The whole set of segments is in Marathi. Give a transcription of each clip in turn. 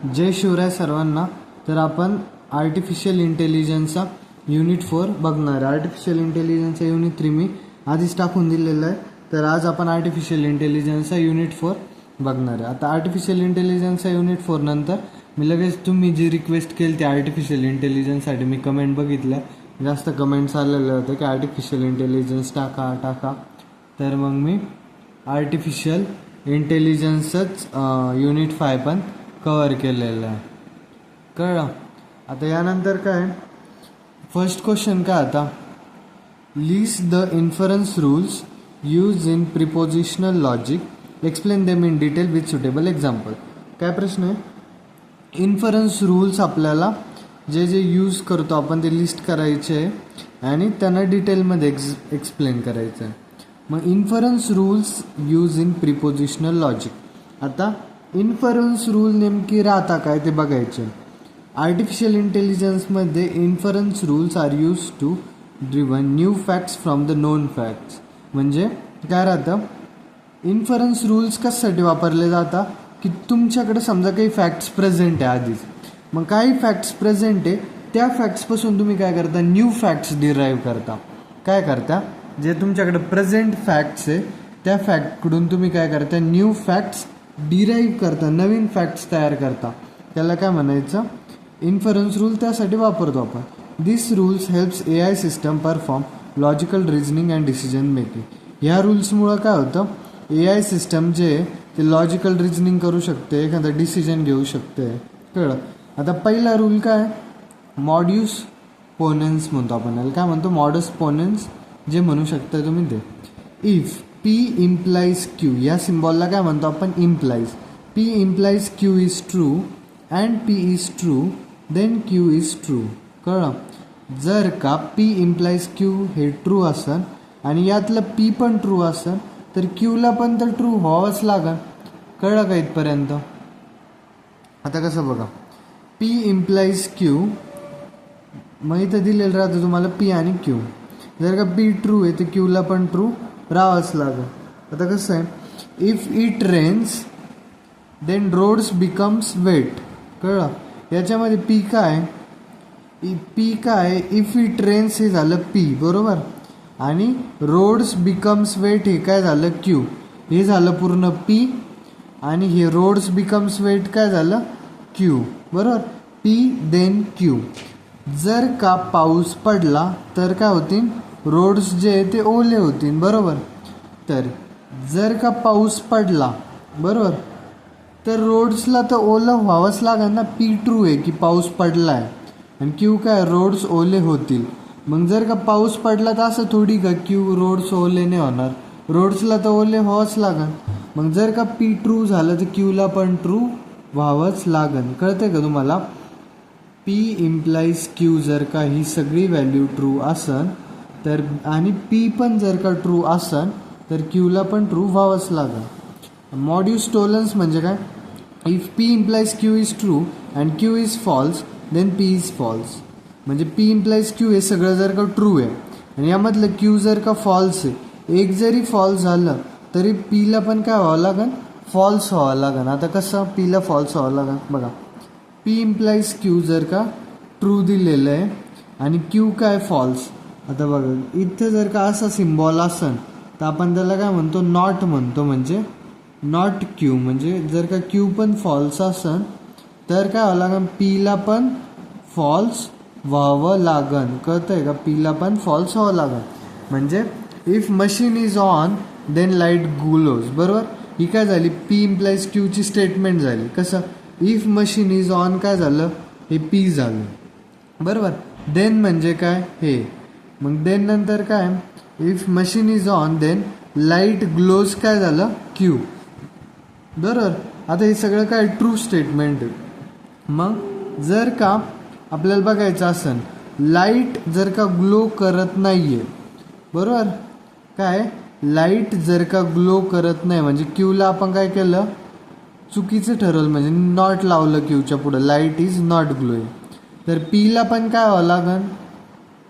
जय शिवराय सर्वांना. तर आपण आर्टिफिशियल इंटेलिजन्सचा युनिट 4 बघणार आहे. आर्टिफिशियल इंटेलिजन्सचा युनिट 3 मी आधीच टाकून दिलेलं आहे. तर आज आपण आर्टिफिशियल इंटेलिजन्सचा युनिट 4 बघणार आहे. आता आर्टिफिशियल इंटेलिजन्सचा युनिट 4 नंतर मी लगेच तुम्ही जी रिक्वेस्ट केली ती आर्टिफिशियल इंटेलिजन्ससाठी मी कमेंट बघितल्या, जास्त कमेंट्स आलेले होते की आर्टिफिशियल इंटेलिजन्स टाका. तर मग मी आर्टिफिशियल इंटेलिजन्सच युनिट 5 पण कवर केलेलं आहे. कळलं. आता यानंतर काय फर्स्ट क्वेश्चन काय, आता list the inference rules use in propositional logic, explain them in detail with suitable example. काय प्रश्न आहे, इन्फरन्स रूल्स आपल्याला जे जे यूज करतो आपण ते लिस्ट करायचे आहे आणि त्यांना डिटेलमध्ये एक्सप्लेन करायचं आहे. मग inference rules use in propositional logic. आता इन्फरन्स रूल नेमकी राहता काय ते बघायचे. आर्टिफिशियल इंटेलिजन्समध्ये inference rules are use to driven new facts from the known facts. म्हणजे काय राहतं, इन्फरन्स रूल्स कशासाठी वापरले जातात की तुमच्याकडे समजा काही फॅक्ट्स प्रेझेंट आहे आधीच, मग काही फॅक्ट्स प्रेझेंट आहे त्या फॅक्ट्सपासून तुम्ही काय करता, न्यू फॅक्ट्स डिराईव्ह करता. काय करता, जे तुमच्याकडे प्रेझेंट फॅक्ट्स आहे त्या फॅक्टकडून तुम्ही काय करता, न्यू फॅक्ट्स डिराईव्ह करता, नवीन फॅक्ट्स तयार करता. त्याला काय म्हणायचं, इन्फरन्स रूल. त्यासाठी वापरतो आपण. This rules helps AI system perform logical reasoning and decision making. ह्या रूल्समुळं काय होतं, AI सिस्टम जे ते लॉजिकल रिझनिंग करू शकते, एखादा डिसिजन घेऊ शकते. कळलं. आता पहिला रूल काय, मॉड्यूस पोनेन्स म्हणतो आपण याला. काय म्हणतो, मॉडस पोनेन्स जे म्हणू शकता तुम्ही ते. इफ P implies Q, या सिम्बॉलला काय म्हणतो आपण, implies. P implies Q is true and P is true, then Q is true. कळलं. जर का P implies Q हे ट्रू असेल आणि यातलं P पण ट्रू असेल तर Qला पण तर ट्रू व्हावंच लागेल. कळलं का इथपर्यंत. आता कसं बघा, P implies Q, मग इथं दिलेलं राहतं तुम्हाला P आणि Q. जर का P ट्रू आहे तर Qला पण ट्रू राहावंच लागेल. आता कसं आहे, if it rains then roads becomes wet. कळलं. याच्यामध्ये P काय, P काय, इफ इट रेन्स हे झालं P बरोबर, आणि रोड्स बिकम्स वेट हे काय झालं Q. हे झालं पूर्ण P आणि हे रोड्स बिकम्स वेट काय झालं Q बरोबर. P then Q. जर का पाऊस पडला तर काय होतील, रोड्स जे आहे ते ओले होतील बरोबर. तर जर का पाऊस पडला बरोबर तर रोड्सला तर ओलं व्हावंच लागेल ना. P ट्रू आहे की पाऊस पडला आहे आणि Q काय, रोड्स ओले होतील. मग जर का पाऊस पडला तर असं थोडी का रोड्स ओले नाही होणार, रोड्सला तर ओले व्हावंच लागेल. मग जर का P ट्रू झालं तर Qला पण ट्रू व्हावंच लागेल. कळतंय का तुम्हाला. P इम्प्लाइज Q जर का ही सगळी व्हॅल्यू ट्रू असन तर, आणि P पण जर का ट्रू असन तर Qला पण ट्रू व्हावंच लागेल. मॉड्यूस टोलन्स म्हणजे काय, if P implies Q is true and Q is false then P is false. म्हणजे P इम्प्लाइज Q हे सगळं जर का ट्रू आहे आणि यामधलं Q जर का फॉल्स आहे, एक जरी फॉल्स झालं तरी Pला पण काय व्हावं लागेल, फॉल्स व्हावं लागेल. आता कसं Pला फॉल्स व्हावं लागेल बघा. P इम्प्लाइज Q जर का ट्रू दिलेलं आहे आणि Q काय फॉल्स. आता बघा इथं जर का असा सिम्बॉल असन तर आपण त्याला काय म्हणतो, नॉट म्हणतो. म्हणजे नॉट Q. म्हणजे जर का Q पण फॉल्स असन तर काय व्हावं लागेल, Pला पण फॉल्स व्हावं लागन. कळतंय का, Pला पण फॉल्स व्हावं लागन. म्हणजे if machine is on then light glows बरोबर. ही काय झाली, P इम्प्लाइज Q ची स्टेटमेंट झाली. कसं, इफ मशीन इज ऑन काय झालं, हे P झालं बरोबर. देन म्हणजे काय, हे. मग देन नंतर काय, if machine is on then light glows काय झालं, Q बरोबर. आता हे सगळं काय ट्रू स्टेटमेंट आहे. मग जर का आपल्याला बघायचं असेल, लाईट जर का ग्लो करत नाही आहे बरोबर, काय लाईट जर का ग्लो करत नाही म्हणजे Qला आपण काय केलं, चुकीचं ठरवलं, म्हणजे नॉट लावलं Qच्या पुढं, लाईट इज नॉट ग्लोईंग. तर Pला पण काय व्हावं लागेल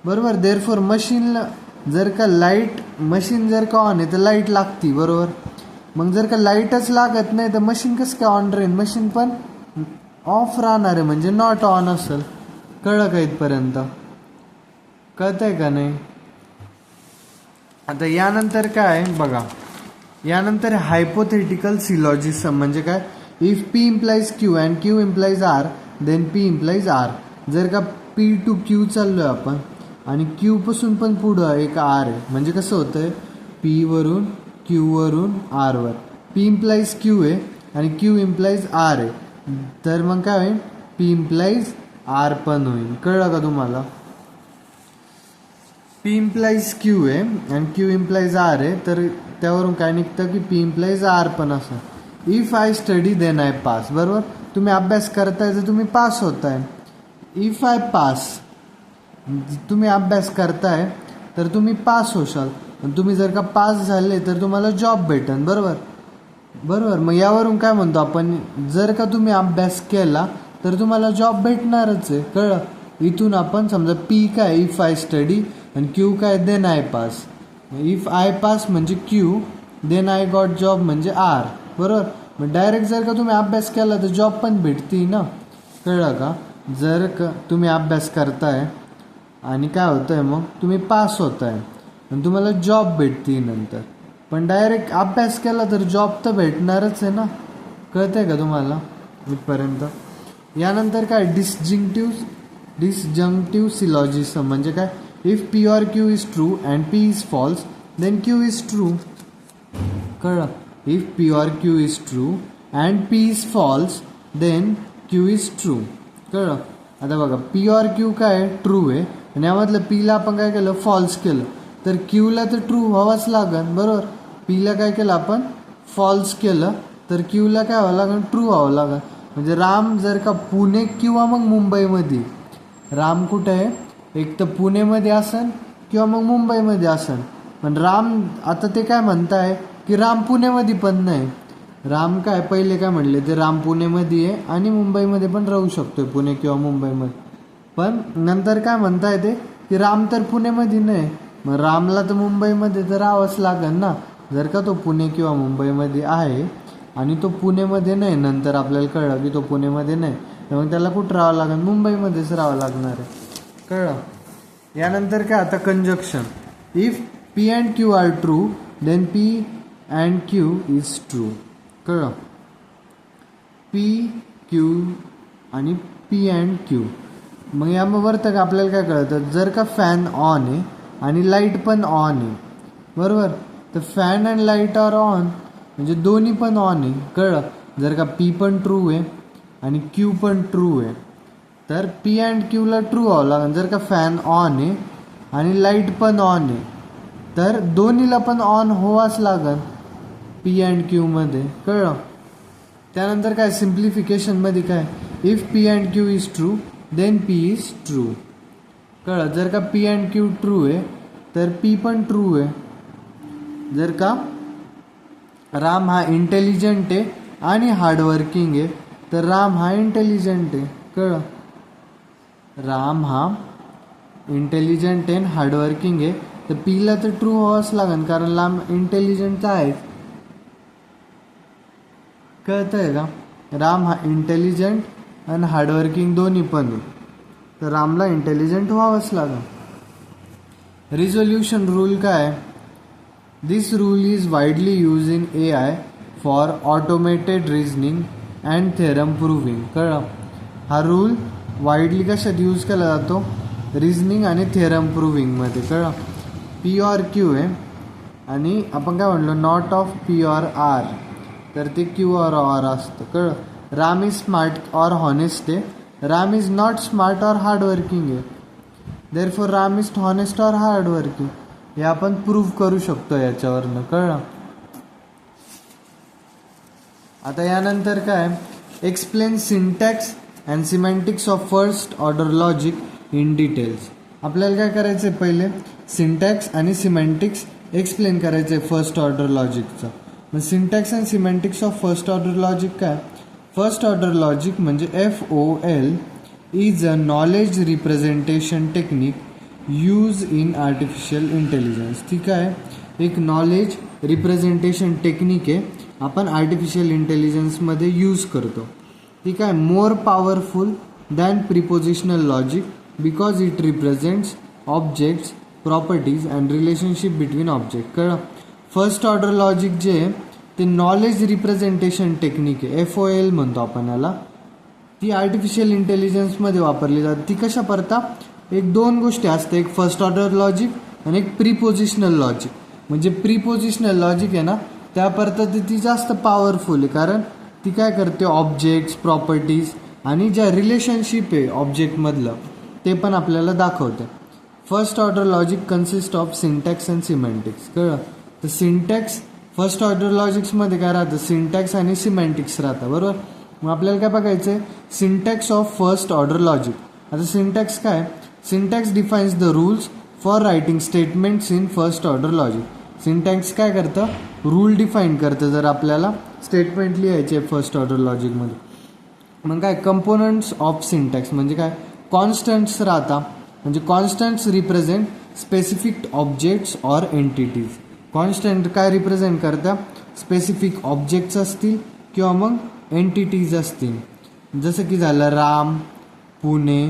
बरोबर. देअरफॉर मशीनला जर का लाईट, मशीन जर का ऑन आहे तर लाईट लागती बरोबर. मग जर का लाईटच लागत नाही तर मशीन कसं काय ऑन राहील, मशीन पण ऑफ राहणार आहे म्हणजे नॉट ऑन असेल. कळलं का इथपर्यंत? कळतंय का नाही? आता यानंतर काय बघा, यानंतर हायपोथेटिकल सिलॉजिझम म्हणजे काय, if P implies Q and Q implies R then P implies R. जर का पी टू क्यू चाललोय आपण आणि क्यू पासून पण पुढं एक आर आहे म्हणजे कसं होतंय, पी वरून क्यू वरून आर वर पी इम्प्लाइज क्यू आहे आणि क्यू इम्प्लाइज आर आहे, तर मग काय होईल, पी इम्प्लाइज आर पण होईल. कळलं का तुम्हाला? पी इम्प्लाइज क्यू आहे आणि क्यू इम्प्लाइज आर आहे, तर त्यावरून काय निघतं की पी इम्प्लाइज आर पण असं. If I study then I pass. बरोबर, तुम्ही अभ्यास करताय तर तुम्ही पास होताय. इफ आय पास, तुम्ही अभ्यास करताय तर तुम्ही पास होशाल. तुम्ही जर का पास झाले तर तुम्हाला जॉब भेटेल. बरोबर बरोबर. मग यावरून काय म्हणतो आपण, जर का तुम्ही अभ्यास केला तर तुम्हाला जॉब भेटणारच आहे. कळलं? इथून आपण समजा पी काय, इफ आय स्टडी, आणि क्यू काय, then I pass. If I pass म्हणजे Q, then I got job म्हणजे आर. बरोबर. मग डायरेक्ट जर का तुम्ही अभ्यास केला तर जॉब पण भेटते ना. कळलं का? जर का तुम्ही अभ्यास करताय आणि काय होतंय, मग तुम्ही पास होताय आणि तुम्हाला जॉब भेटते नंतर. पण डायरेक्ट अभ्यास केला तर जॉब तर भेटणारच आहे ना. कळतंय का तुम्हाला इथपर्यंत? यानंतर काय, डिसजंक्टिव्ह सिलॉजिझम म्हणजे काय, if P or Q is true and P is false then Q is true. कळलं? If P or Q is true and P is false then Q is true. कळलं? आता बघा, पी ऑर क्यू काय ट्रू आहे आणि यामधलं पीला आपण काय केलं, फॉल्स केलं, तर क्यूला तर ट्रू व्हावंच लागेल. बरोबर. पीला काय केलं आपण, फॉल्स केलं, तर क्यूला काय व्हावं लागेल, ट्रू व्हावं लागेल. म्हणजे राम जर का पुणे किंवा मग मुंबईमध्ये, राम कुठे आहे, एक तर पुणेमध्ये असन किंवा मग मुंबईमध्ये असन. पण राम, आता ते काय म्हणताय की राम पुणेमध्ये पण नाही. राम काय, पहिले काय म्हणले ते, राम पुणेमध्ये आहे आणि मुंबईमध्ये पण राहू शकतोय, पुणे किंवा मुंबईमध्ये. पण नंतर काय म्हणताय ते की राम तर पुणेमध्ये नाही, मग रामला तर मुंबईमध्ये तर राहावंच लागेल ना. जर का तो पुणे किंवा मुंबईमध्ये आहे आणि तो पुणेमध्ये नाही, नंतर आपल्याला कळलं की तो पुणेमध्ये नाही, तर मग त्याला कुठं राहावं लागेल, मुंबईमध्येच राहावं लागणार आहे. कळलं? यानंतर काय, आता conjunction. If P and Q are true then P and Q is true. कळलं? पी क्यू आणि पी अँड क्यू. मग यावरतं का आपल्याला काय कळतं, जर का फॅन ऑन आहे आणि लाईट पण ऑन आहे, बरोबर, तर fan and light are on म्हणजे दोन्ही पण ऑन आहे. कळलं? जर का पी पण ट्रू आहे आणि क्यू पण ट्रू आहे तर पी अँड क्यूला ट्रू व्हावं लागेल. जर का फॅन ऑन आहे आणि लाईट पण ऑन आहे तर दोन्हीला पण ऑन व्हावंच लागेल पी अँड क्यूमध्ये. कळलं? त्यानंतर काय, सिम्प्लिफिकेशनमध्ये काय, if P and Q is true then P is true. कळलं? जर का पी अँड क्यू ट्रू आहे तर पी पण ट्रू आहे. जर का राम हा इंटेलिजंट आहे आणि हार्डवर्किंग आहे तर राम हा इंटेलिजंट आहे. कळलं? राम हा इंटेलिजंट आहे आणि हार्डवर्किंग आहे, तर पीला तर ट्रू व्हावंच लागेल कारण राम इंटेलिजंट आहे. कळतंय का? राम हा इंटेलिजंट आणि हार्डवर्किंग दोन्ही पण आहे, तर रामला इंटेलिजंट व्हावंच लागेल. रिझोल्युशन रूल काय, this rule is widely use in AI for automated reasoning and theorem proving. कळलं? हा रूल वाईडली कशात यूज केला जातो, रिझनिंग आणि थेरम प्रूव्हिंगमध्ये. कळलं? पी ऑर क्यू आहे आणि आपण काय म्हणलो, not of P or R, तर ते क्यू ऑर आर असतं. कळलं? Ram is smart or honest आहे, Ram is not smart or hardworking आहे, therefore Ram is honest or hardworking. हे आपण प्रूव्ह करू शकतो याच्यावरनं. कळलं? आता यानंतर काय, explain syntax and semantics of first order logic in details. आपल्याला काय करायचं आहे, पहिले सिंटॅक्स आणि सिमेंटिक्स एक्सप्लेन करायचं आहे फर्स्ट ऑर्डर लॉजिकचं. मग syntax and semantics of first order logic काय, फर्स्ट ऑर्डर लॉजिक म्हणजे FOL is a knowledge representation technique use in artificial intelligence. ठीक आहे, एक नॉलेज रिप्रेझेंटेशन टेक्निक आहे, आपण आर्टिफिशियल इंटेलिजन्समध्ये यूज करतो. ती काय more powerful than propositional logic because it represents objects properties and relationship between object. कळलं. फर्स्ट ऑर्डर लॉजिक जे आहे ते नॉलेज रिप्रेझेंटेशन टेक्निक आहे, FOL म्हणतो आपण याला. ती आर्टिफिशियल इंटेलिजन्समध्ये वापरली जाते. ती कशा करता, एक दोन गोष्टी असते, एक फर्स्ट ऑर्डर लॉजिक आणि एक प्रिपोजिशनल लॉजिक. म्हणजे प्रिपोजिशनल लॉजिक आहे ना त्या पद्धती ती जास्त पॉवरफुल आहे, कारण ती काय करते ऑब्जेक्ट्स प्रॉपर्टीज आणि ज्या रिलेशनशिप आहे ऑब्जेक्टमधलं ते पण आपल्याला दाखवते. First order logic consist of syntax and semantics. कळलं. तर सिंटॅक्स फर्स्ट ऑर्डर लॉजिक्समध्ये काय राहतं, सिंटॅक्स आणि सिमॅन्टिक्स राहतं, बरोबर. मग आपल्याला काय बघायचं आहे, syntax of first order logic. आता सिंटॅक्स काय, syntax defines the rules for writing statements in first order logic. Syntax काय करतं, रूल डिफाईन करतं जर आपल्याला स्टेटमेंट लिहायचे फर्स्ट ऑर्डर लॉजिकमध्ये. मग काय कंपोनंट्स ऑफ सिंटॅक्स म्हणजे काय, कॉन्स्टंट्स राहता, म्हणजे constants represent specific objects or entities. Constant काय रिप्रेझेंट करता, स्पेसिफिक ऑब्जेक्ट्स असतील किंवा मग एंटिटीज असतील. जसं की झालं राम, पुणे,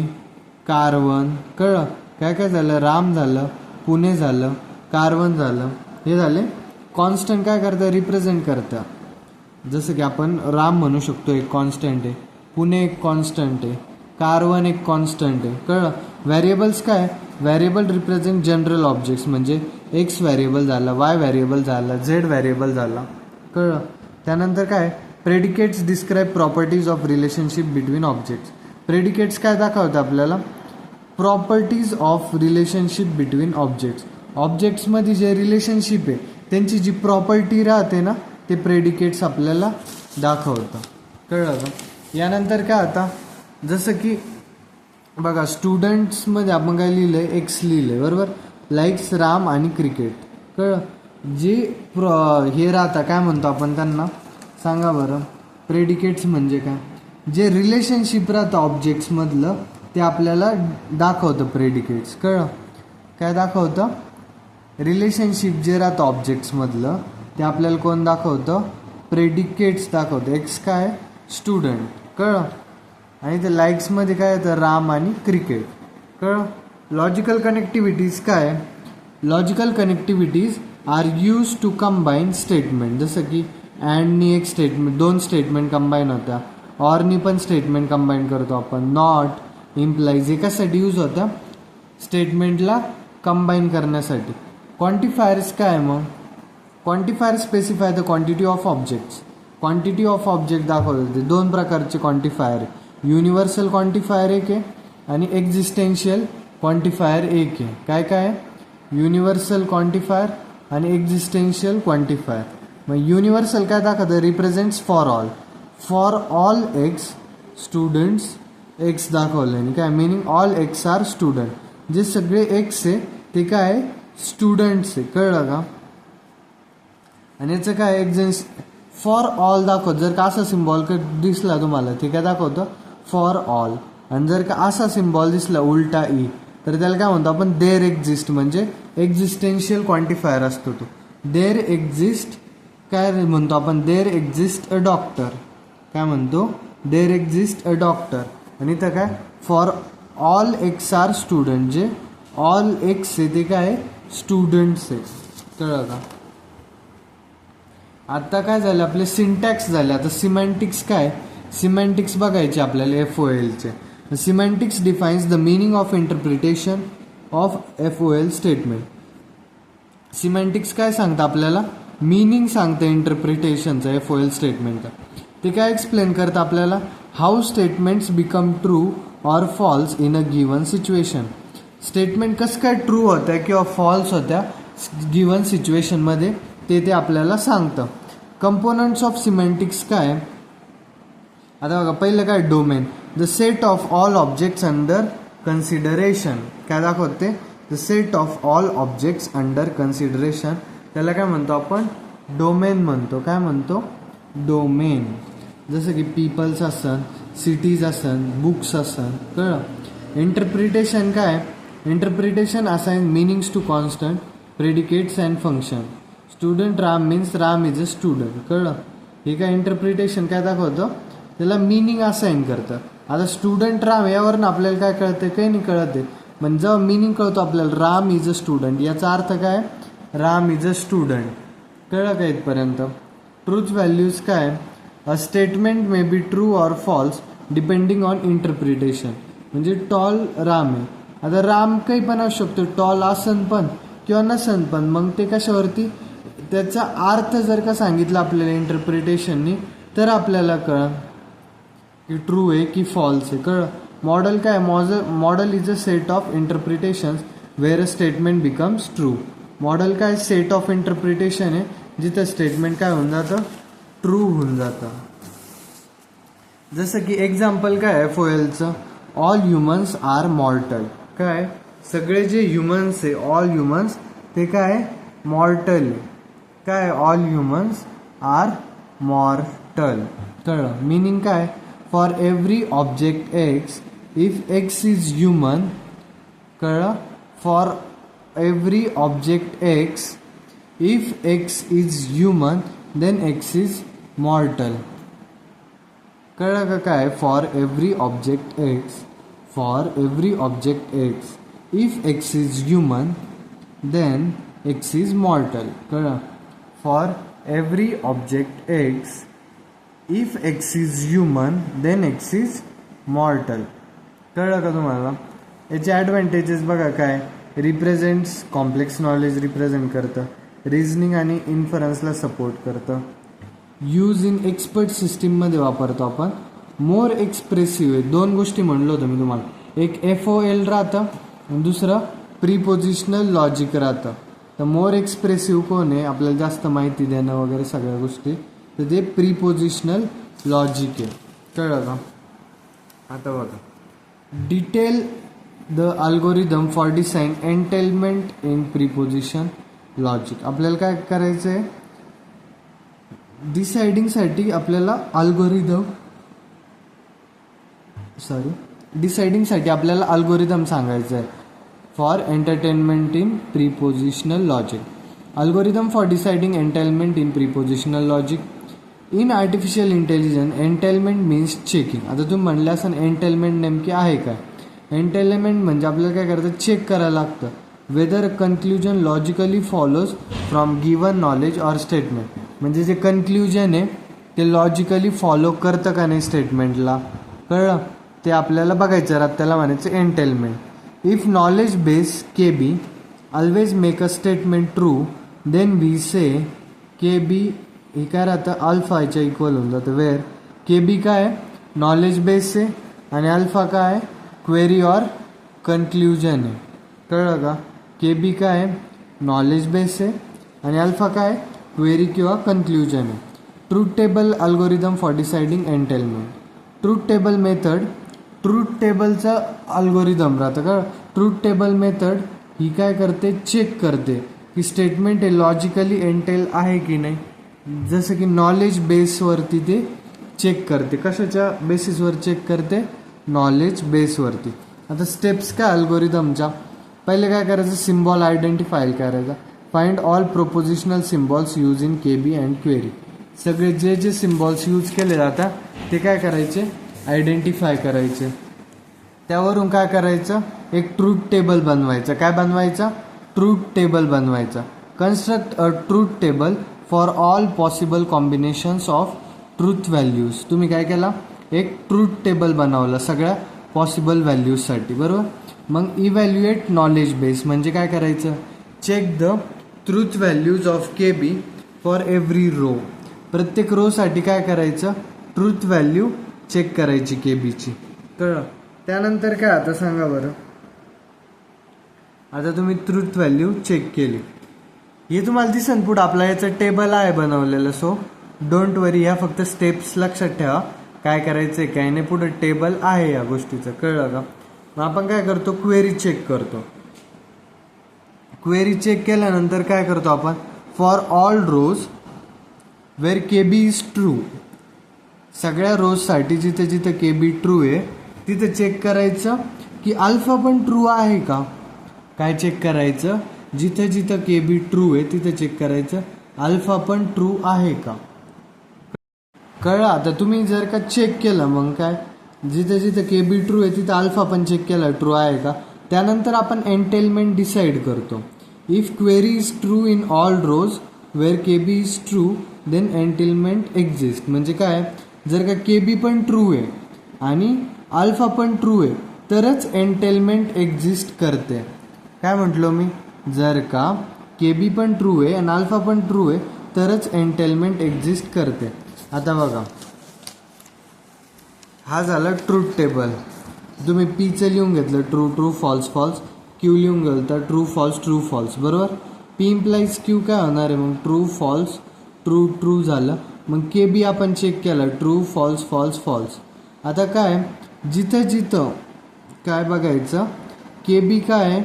कारवन. कळलं. काय काय झालं, राम झालं, पुणे झालं, कारवन झालं, हे झाले कॉन्स्टंट काय करतं, रिप्रेझेंट करतं. जसं की आपण राम म्हणू शकतो एक कॉन्स्टंट आहे, पुणे एक कॉन्स्टंट आहे, कारवन एक कॉन्स्टंट आहे. कळलं. व्हेरिएबल्स काय, व्हेरिएबल रिप्रेझेंट जनरल ऑब्जेक्ट्स म्हणजे एक्स व्हेरिएबल झालं, वाय व्हेरिएबल झालं, झेड व्हेरिएबल झाला. कळलं. त्यानंतर काय, predicates describe properties of relationship between objects. Predicates काय दाखवतं आपल्याला, properties of relationship between objects. ऑब्जेक्ट्समध्ये जे रिलेशनशिप आहे त्यांची जी प्रॉपर्टी राहते ना ते प्रेडिकेट्स आपल्याला दाखवतं. कळलं का. यानंतर काय आता, जसं की बघा स्टुडंट्समध्ये आपण काय लिहिलं आहे, एक्स लिहिलं आहे, बरोबर. लाईक्स राम आणि क्रिकेट. कळलं. जे हे राहता काय म्हणतो आपण त्यांना, सांगा बरं. प्रेडिकेट्स म्हणजे काय, जे रिलेशनशिप राहतं ऑब्जेक्ट्समधलं ते आपल्याला दाखवतं प्रेडिकेट्स. कळलं. काय दाखवतं, रिलेशनशिप जे राहतं ऑब्जेक्ट्समधलं ते आपल्याला कोण दाखवतं, प्रेडिकेट्स दाखवतं. एक्स काय, स्टुडंट. कळलं. आणि ते लाईक्समध्ये काय येतं, राम आणि क्रिकेट. कळलं. लॉजिकल कनेक्टिव्हिटीज काय, logical connectivities are use to combine statement. जसं की अँडनी एक स्टेटमेंट, दोन स्टेटमेंट कंबाईन होत्या, ऑरनी पण स्टेटमेंट कंबाईन करतो आपण, नॉट, इम्प्लाइज एकासाठी यूज होत्या स्टेटमेंटला कंबाईन करण्यासाठी. क्वांटिफायर्स काय, मग quantifier specify the quantity of objects. Quantity of object दाखवतात. ते दोन प्रकारचे क्वांटिफायर, युनिव्हर्सल क्वांटिफायर एक आहे आणि एक्झिस्टेन्शियल क्वांटिफायर एक आहे. काय काय, युनिव्हर्सल क्वांटिफायर आणि एक्झिस्टेन्शियल क्वांटिफायर. मग युनिव्हर्सल काय दाखवतं, represents for all X students X दाखवलं आणि काय meaning, all x are student. जे सगळे एक्स आहे ते काय स्टुडंट्स आहे. कळलं का. आणि याचं काय एक्झेन्स फॉर ऑल दाखवत. जर का असा सिम्बॉल दिसला तुम्हाला ते काय दाखवतं, फॉर ऑल. आणि जर का असा सिम्बॉल दिसला उलटा ई तर त्याला काय म्हणतो आपण, देअर एक्झिस्ट, म्हणजे एक्झिस्टेन्शियल क्वांटिफायर असतो तो. देअर एक्झिस्ट काय म्हणतो आपण, देअर एक्झिस्ट अ डॉक्टर. काय म्हणतो, देअर एक्झिस्ट अ डॉक्टर. आणि इथं काय, for all x are student. जे ऑल एक्स आहे ते काय स्टुडंट्स आहे. कळलं का. आता काय झालं, आपले सिंटॅक्स झाले. आता सिमॅन्टिक्स काय, सिमॅन्टिक्स बघायचे आपल्याला FOLचे. Semantics defines the meaning of interpretation of FOL statement. Semantics काय सांगतं आपल्याला, मिनिंग सांगतं इंटरप्रिटेशनचं FOL स्टेटमेंटचं. ते काय एक्सप्लेन करतं आपल्याला, how statements become true or falls in a given situation. Statement कसं काय ट्रू होत्या किंवा फॉल्स होत्या गिवन सिच्युएशनमध्ये ते आपल्याला सांगतं. कंपोनंट्स ऑफ सिमॅन्टिक्स काय, आता बघा पहिलं काय, domain, the set of all objects under consideration. काय दाखवते, the set of all objects under consideration. त्याला काय म्हणतो आपण, डोमेन म्हणतो. काय म्हणतो, डोमेन. जसं की पीपल्स असन, सिटीज असन, बुक्स असन. कळलं. इंटरप्रिटेशन काय, interpretation assign meanings to constant, predicates and function. Student Ram means Ram is a student. कळलं. हे काय इंटरप्रिटेशन काय दाखवतं, त्याला मिनिंग असाइन करतं. आता स्टुडंट राम यावरून आपल्याला काय कळतं, काही नाही कळत आहे. पण जेव्हा मिनिंग कळतो आपल्याला, राम इज अ स्टुडंट, याचा अर्थ काय, राम इज अ स्टुडंट. कळलं का इथपर्यंत. ट्रूथ व्हॅल्यूज काय, a statement may be true or false depending on interpretation. म्हणजे टॉल राम आहे. आता राम काही पण असू शकतो, टॉल असन पण किंवा नसन पण, मग ते कशावरती, त्याचा अर्थ जर का सांगितला आपल्याला इंटरप्रिटेशननी तर आपल्याला कळलं की ट्रू आहे की फॉल्स आहे. कळलं. मॉडेल काय, model is a set of interpretations where a statement becomes true. Model काय, सेट ऑफ इंटरप्रिटेशन आहे जिथं स्टेटमेंट काय होऊन जातं, ट्रू होऊन जातं. जसं की एक्झाम्पल काय आहे फोएलचं, ऑल ह्युमन्स आर मॉर्टल. काय, सगळे जे ह्युमन्स आहे, ऑल ह्युमन्स ते काय, मॉर्टल आहे. काय, ऑल ह्युमन्स आर मॉर्टल. कळलं. मिनिंग काय, for every object X if X is human. कळलं. For every object X if X is human then X is mortal. कळलं का. काय, for every object X, for every object X if X is human then X is mortal. कळलं. For every object X if X is human then X is mortal. कळलं का तुम्हाला. याचे ॲडव्हान्टेजेस बघा. काय, रिप्रेझेंट्स कॉम्प्लेक्स नॉलेज रिप्रेझेंट करतं, रिझनिंग आणि इन्फरन्सला सपोर्ट करतं, यूज इन एक्सपर्ट सिस्टीममध्ये वापरतो आपण, मोर एक्सप्रेसिव्ह आहे. दोन गोष्टी म्हणलो होतो मी तुम्हाला, एक FOL राहतं आणि दुसरं प्रीपोजिशनल लॉजिक राहतं. तर मोर एक्सप्रेसिव्ह कोण आहे, आपल्याला जास्त माहिती देणं वगैरे सगळ्या गोष्टी, तर ते प्रीपोजिशनल लॉजिक आहे. कळलं का. आता बघा, detail the algorithm for design entailment in preposition logic. आपल्याला काय करायचं आहे, डिसाइडिंगसाठी आपल्याला डिसाइडिंगसाठी आपल्याला अल्गोरिदम सांगायचं आहे for entertainment in propositional logic. Algorithm for deciding entailment in propositional logic. In artificial intelligence entailment means checking. आता तुम्ही म्हणलं असं एंटेलमेंट नेमकी आहे काय. एंटेलमेंट म्हणजे आपल्याला काय करायचं, चेक करायला लागतं whether conclusion logically follows from given knowledge or statement. म्हणजे जे कन्क्ल्युजन आहे ते लॉजिकली फॉलो करतं का नाही स्टेटमेंटला. कळलं. ते आपल्याला बघायचं राहतं, त्याला म्हणायचं entailment. If knowledge base KB always make a statement true then we say KB हे काय राहतं, अल्फाच्या इक्वल होऊन जातं. वेअर KB काय, नॉलेज बेस आहे आणि अल्फा काय, क्वेरी ऑर कन्क्ल्युजन आहे. कळलं का. KB काय, नॉलेज बेस आहे आणि अल्फा काय, क्वेरी किंवा कन्क्ल्युजन आहे. Truth table algorithm for deciding entailment. Truth table method, truth टेबलचा अल्गोरिदम राहतं का. ट्रूथ टेबल मेथड ही काय करते, चेक करते की स्टेटमेंट हे लॉजिकली एंटेल आहे की नाही. जसं की नॉलेज बेसवरती ते चेक करते. कशाच्या बेसिसवर चेक करते, नॉलेज बेसवरती. आता स्टेप्स काय अल्गोरिदमच्या, पहिले काय करायचं, सिम्बॉल आयडेंटिफाय करायचा. Find all prepositional symbols use in KB and query. सगळे जे सिम्बॉल्स यूज केले जातात ते काय करायचे, आयडेंटिफाय करायचे. त्यावरून काय करायचं, एक ट्रूथ टेबल बनवायचं. काय बनवायचं, ट्रूथ टेबल बनवायचं. Construct a truth table for all possible combinations of truth values. तुम्ही काय केला, एक ट्रूथ टेबल बनवलं सगळ्या पॉसिबल व्हॅल्यूजसाठी. बरोबर. मग इव्हॅल्युएट नॉलेज बेस म्हणजे काय करायचं, check the truth values of KB for every row. प्रत्येक रोसाठी काय करायचं, ट्रूथ व्हॅल्यू चेक करायची KBची. कळलं. त्यानंतर काय, आता सांगा बरं, आता तुम्ही ट्रूथ व्हॅल्यू चेक केली, हे तुम्हाला दिसन पुढं आपला याचं टेबल आहे बनवलेलं. सो डोंट वरी, ह्या फक्त स्टेप्स लक्षात ठेवा काय करायचं आहे काय नाही. पुढं टेबल आहे या गोष्टीचं. कळलं का. मग आपण काय करतो, क्वेरी चेक करतो. क्वेरी चेक केल्यानंतर काय करतो आपण, for all rows where KB is true. सगळ्या रोजसाठी जिथे जिथे KB ट्रू आहे तिथे चेक करायचं की अल्फा पण ट्रू आहे का. काय चेक करायचं, जिथे जिथं KB ट्रू आहे तिथे चेक करायचं अल्फा पण ट्रू आहे का. कळलं. आता तुम्ही जर का चेक केलं मग काय, जिथे जिथे के बी ट्रू आहे तिथे अल्फा पण चेक केला ट्रू आहे का. त्यानंतर आपण एंटेलमेंट डिसाईड करतो. If query is true in all rows where K B is true then entailment exist. म्हणजे काय, जर का के बी पण ट्रू आहे आणि अल्फा पण ट्रू आहे तरच एंटेलमेंट एक्झिस्ट करते. काय म्हटलो मी, जर का के बी पण ट्रू आहे आणि अल्फा पण ट्रू आहे तरच एंटेलमेंट एक्झिस्ट करते. आता बघा, हा झाला ट्रूथ टेबल. तुम्ही पीचं लिहून घेतलं true true false false, Q लिहून गेलं तर ट्रू फॉल्स बरोबर. पी इम्प्लाइज क्यू काय होणार आहे मग ट्रू फॉल्स ट्रू ट्रू झालं. मग के बी आपण चेक केलं ट्रू फॉल्स फॉल्स फॉल्स. आता काय, जिथं जिथं काय बघायचं, के बी काय आहे,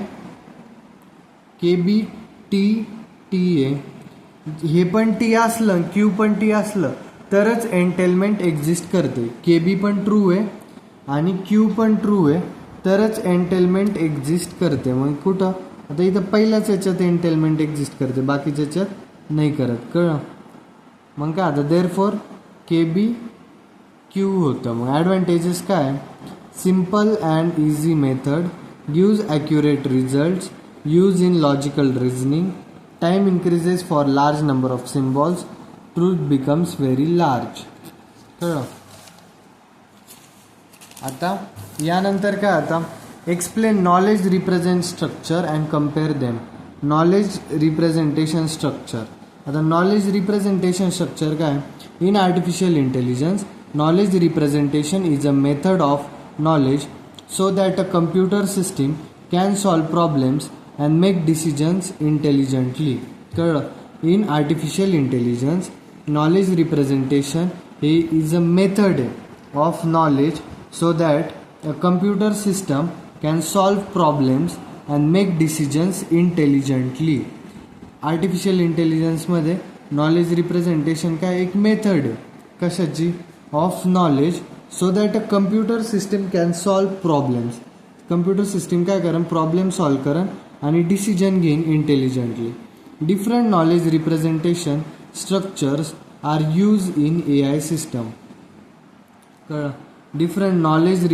के बी टी टी आहे, हे पण टी असलं क्यू पण टी असलं तरच एंटेलमेंट एक्झिस्ट करते. के बी पण ट्रू आहे आणि क्यू पण ट्रू आहे तरच एंटेलमेंट एक्झिस्ट करते. मग कुठं, आता इथं पहिल्याच याच्यात एंटेलमेंट एक्झिस्ट करते, बाकीच्या याच्यात नाही करत. कळलं. मग काय, आता देअरफॉर के बी क्यू होतं. मग ॲडव्हान्टेजेस काय, simple and easy method, gives accurate results, use in logical reasoning, time increases for large number of symbols, truth becomes very large. कळलं. आता यानंतर काय, आता explain knowledge represent structure and compare them. Knowledge representation structure. आता नॉलेज रिप्रेझेंटेशन स्ट्रक्चर काय, in artificial intelligence knowledge representation is a method of knowledge so that a computer system can solve problems and make decisions intelligently. कळलं. In artificial intelligence knowledge representation is a method of knowledge so that a computer system can solve problems and make decisions intelligently. Artificial इंटेलिजन्समध्ये नॉलेज रिप्रेझेंटेशन काय, एक मेथड कशाची, of knowledge so that a computer system can solve problems. Computer system काय करेन, प्रॉब्लेम सॉल्व करेन आणि डिसिजन घेईन intelligently. Different knowledge representation structures are use in AI system. कळलं. डिफरंट नॉलेज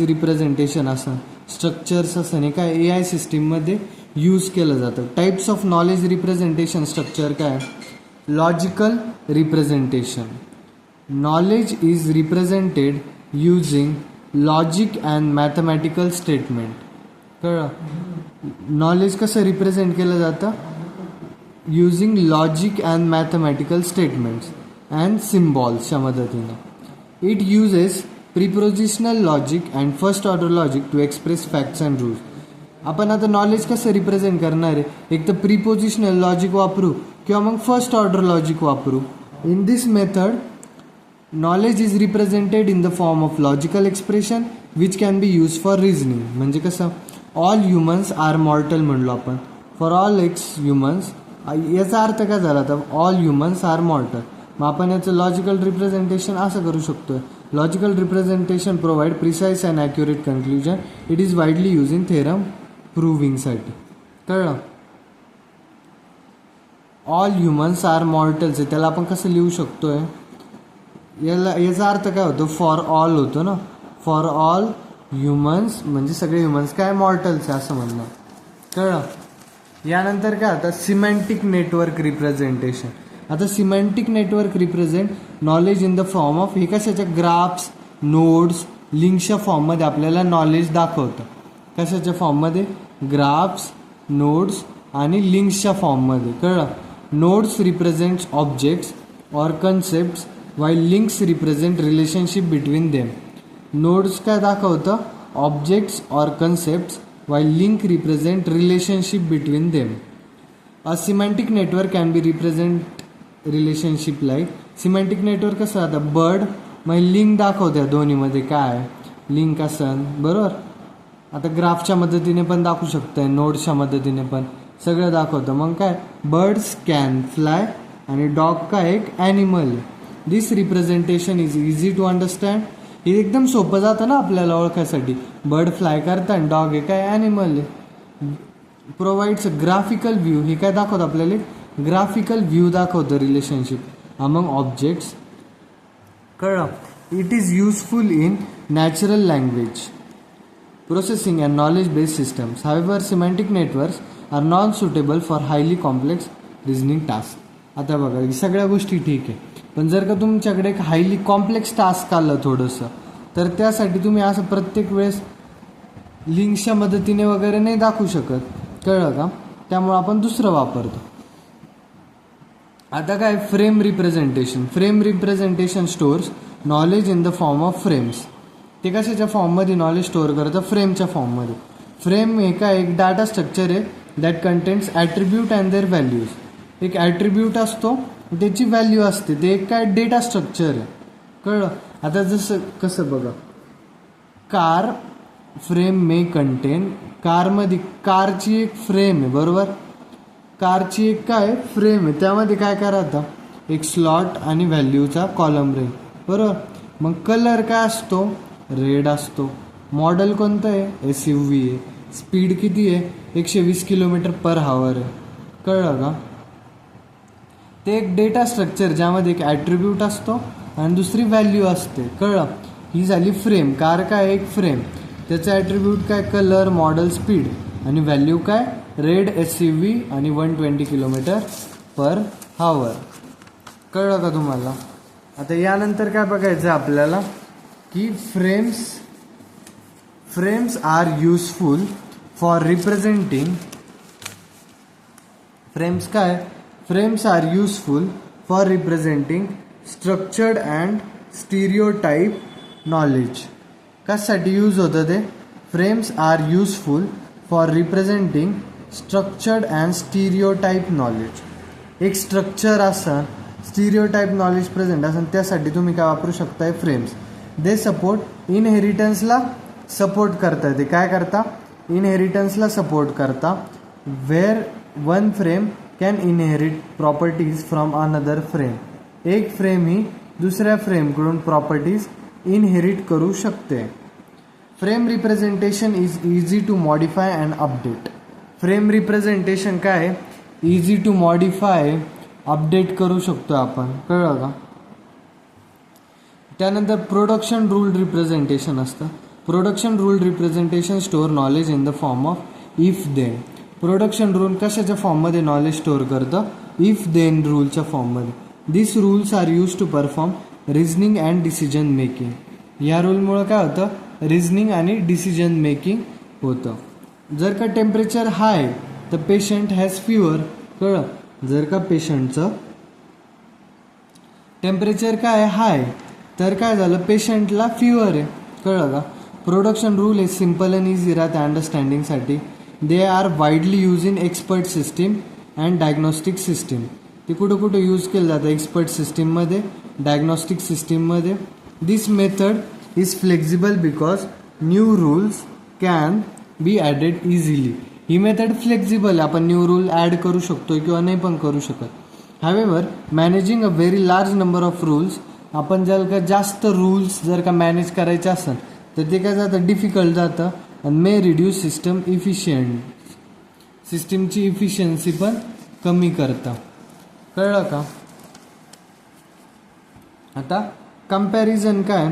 रिप्रेझेंटेशन असं स्ट्रक्चर्स असं नाही काय AI सिस्टीममध्ये यूज केलं जातं. Types of knowledge representation structure काय, logical representation. Knowledge is represented using logic and mathematical statement. कळलं. नॉलेज कसं रिप्रेझेंट केलं जातं, using logic and mathematical statements and सिम्बॉल्सच्या मदतीनं. It uses propositional logic and first order logic to express facts and rules. आपण आता नॉलेज कसं रिप्रेझेंट करणार आहे, एक तर प्रिपोजिशनल लॉजिक वापरू किंवा मग फर्स्ट ऑर्डर लॉजिक वापरू. In this method knowledge is represented in the form of logical expression which can be use for reasoning. म्हणजे कसं, ऑल ह्युमन्स आर मॉर्टल म्हणलो आपण, फॉर ऑल ह्युमन्स, याचा अर्थ काय झाला, तर ऑल ह्युमन्स आर मॉर्टल. मग आपण याचं लॉजिकल रिप्रेझेंटेशन असं करू शकतो, logical representation provide precise and accurate conclusion. It is widely use in theorem प्रूव्हिंगसाठी. कळलं. ऑल ह्युमन्स आर मॉर्टल्स आहे, त्याला आपण कसं लिहू शकतोय, याचा अर्थ काय होतो, फॉर ऑल होतो ना. फॉर ऑल ह्युमन्स म्हणजे सगळे ह्युमन्स काय मॉर्टल्स आहे असं म्हणणं. कळलं. यानंतर काय, आता सिमॅन्टिक नेटवर्क रिप्रेझेंटेशन. आता semantic network represent knowledge in the form of, हे कशाच्या, ग्राफ्स, नोड्स, लिंक्सच्या फॉर्ममध्ये आपल्याला नॉलेज दाखवतं. कशाच्या फॉर्ममध्ये, ग्राफ्स, नोड्स आणि लिंक्सच्या फॉर्ममध्ये. कळलं. Nodes represents objects or concepts while links represent relationship between them. Nodes काय दाखवतं, objects or concepts while link represent relationship between them. A semantic network can be represent relationship like. Semantic network कसं, आता बर्ड मग लिंक दाखवत्या दोन्हीमध्ये काय लिंक असन बरोबर. आता ग्राफच्या मदतीने पण दाखवू शकतं, नोड्सच्या मदतीने पण सगळं दाखवतं. मग काय, बर्ड्स कॅन फ्लाय आणि डॉग काय एक animal. This representation is easy to understand. हे एकदम सोपं जातं ना आपल्याला ओळखायसाठी. बर्ड फ्लाय करतं आणि डॉग हे काय ॲनिमल आहे. प्रोव्हाइड्स ग्राफिकल व्ह्यू, हे काय दाखवतं आपल्याला, ग्राफिकल व्ह्यू दाखवतं रिलेशनशिप. among objects. कळलं. It is useful in natural language processing and knowledge based systems. However, semantic networks are not suitable for highly complex reasoning tasks. आता बघा ही सगळ्या गोष्टी ठीक आहे, पण जर का तुमच्याकडे एक हायली कॉम्प्लेक्स टास्क आलं थोडंसं, तर त्यासाठी तुम्ही असं प्रत्येक वेळेस लिंक्सच्या मदतीने वगैरे नाही दाखवू शकत. कळलं का? त्यामुळे आपण दुसरं वापरतो. आता काय frame representation stores knowledge in the form of frames. ते कशाच्या फॉर्ममध्ये नॉलेज स्टोअर करतं? फ्रेमच्या फॉर्ममध्ये. फ्रेम हे काय एक डाटा स्ट्रक्चर आहे that contains attribute and their values. एक ॲट्रिब्यूट असतो, त्याची व्हॅल्यू असते, ते एक काय डेटा स्ट्रक्चर आहे. कळलं. आता जसं कसं बघा, कार फ्रेम मे कंटेन, कारमध्ये कारची एक फ्रेम आहे बरोबर, कारची एक काय फ्रेम आहे, त्यामध्ये काय करायचं एक स्लॉट आणि व्हॅल्यूचा कॉलम राहील बरोबर. मग कलर काय असतो? रेड असतो. मॉडेल कोणतं आहे? SUV आहे. स्पीड किती आहे? 120 km/h आहे. कळलं का? ते एक डेटा स्ट्रक्चर ज्यामध्ये एक ॲट्रिब्यूट असतो आणि दुसरी व्हॅल्यू असते. कळलं. ही झाली फ्रेम. कार काय एक फ्रेम, त्याचं ॲट्रिब्यूट काय? कलर, मॉडेल, स्पीड आणि व्हॅल्यू काय? रेड, SUV आणि 120 km/h. कळलं का तुम्हाला? आता यानंतर काय बघायचं आपल्याला की frames are useful for representing. Frames are useful for representing structured and stereotype knowledge. कशासाठी यूज होतं ते? Frames are useful for representing structured and stereotype knowledge. एक स्ट्रक्चर असा स्टिरियोटाईप नॉलेज प्रेझेंट असेल त्यासाठी तुम्ही काय वापरू शकताय? फ्रेम्स. दे सपोर्ट इनहेरिटन्सला सपोर्ट करता. ते काय करता? इनहेरिटन्सला सपोर्ट करता. Where one frame can inherit properties from another frame. एक फ्रेम ही दुसऱ्या फ्रेमकडून प्रॉपर्टीज इनहेरिट करू शकते. Frame representation is easy to modify and update. Frame representation काय? इझी टू मॉडिफाय, अपडेट करू शकतो आपण. कळलं का? त्यानंतर प्रोडक्शन रूल रिप्रेझेंटेशन असतं. Production rule representation store knowledge in the form of if then. Production rule कशाच्या फॉर्ममध्ये नॉलेज स्टोअर करतं? इफ देन रूलच्या फॉर्ममध्ये. This rules are use to perform reasoning and decision making. या रूलमुळं काय होतं? रिझनिंग आणि डिसिजन मेकिंग होतं. जर का टेम्परेचर हाय तर पेशंट हॅज फिवर. कळलं. जर का पेशंटचं टेम्परेचर काय हाय तर काय झालं? पेशंटला फिवर आहे. कळलं का? प्रोडक्शन रूल हे सिम्पल अँड इझी राहते अंडरस्टँडिंगसाठी. They are widely use in expert system and diagnostic system. ते कुठं कुठं यूज केलं जातं? एक्सपर्ट सिस्टीममध्ये, डायग्नॉस्टिक सिस्टीममध्ये. This method is flexible because new rules can be added easily. ही मेथड फ्लेक्झिबल आहे, आपण न्यू रूल ॲड करू शकतो किंवा नाही पण करू शकत. However managing a very large number of rules, आपण जर का जास्त रूल्स जर का मॅनेज करायचे असेल तर ते काय जातं? डिफिकल्ट जातं आणि मे रिड्यूस सिस्टम इफिशियंट. सिस्टीमची इफिशियन्सी पण कमी करतं. कळलं का? आता कंपॅरिझन काय?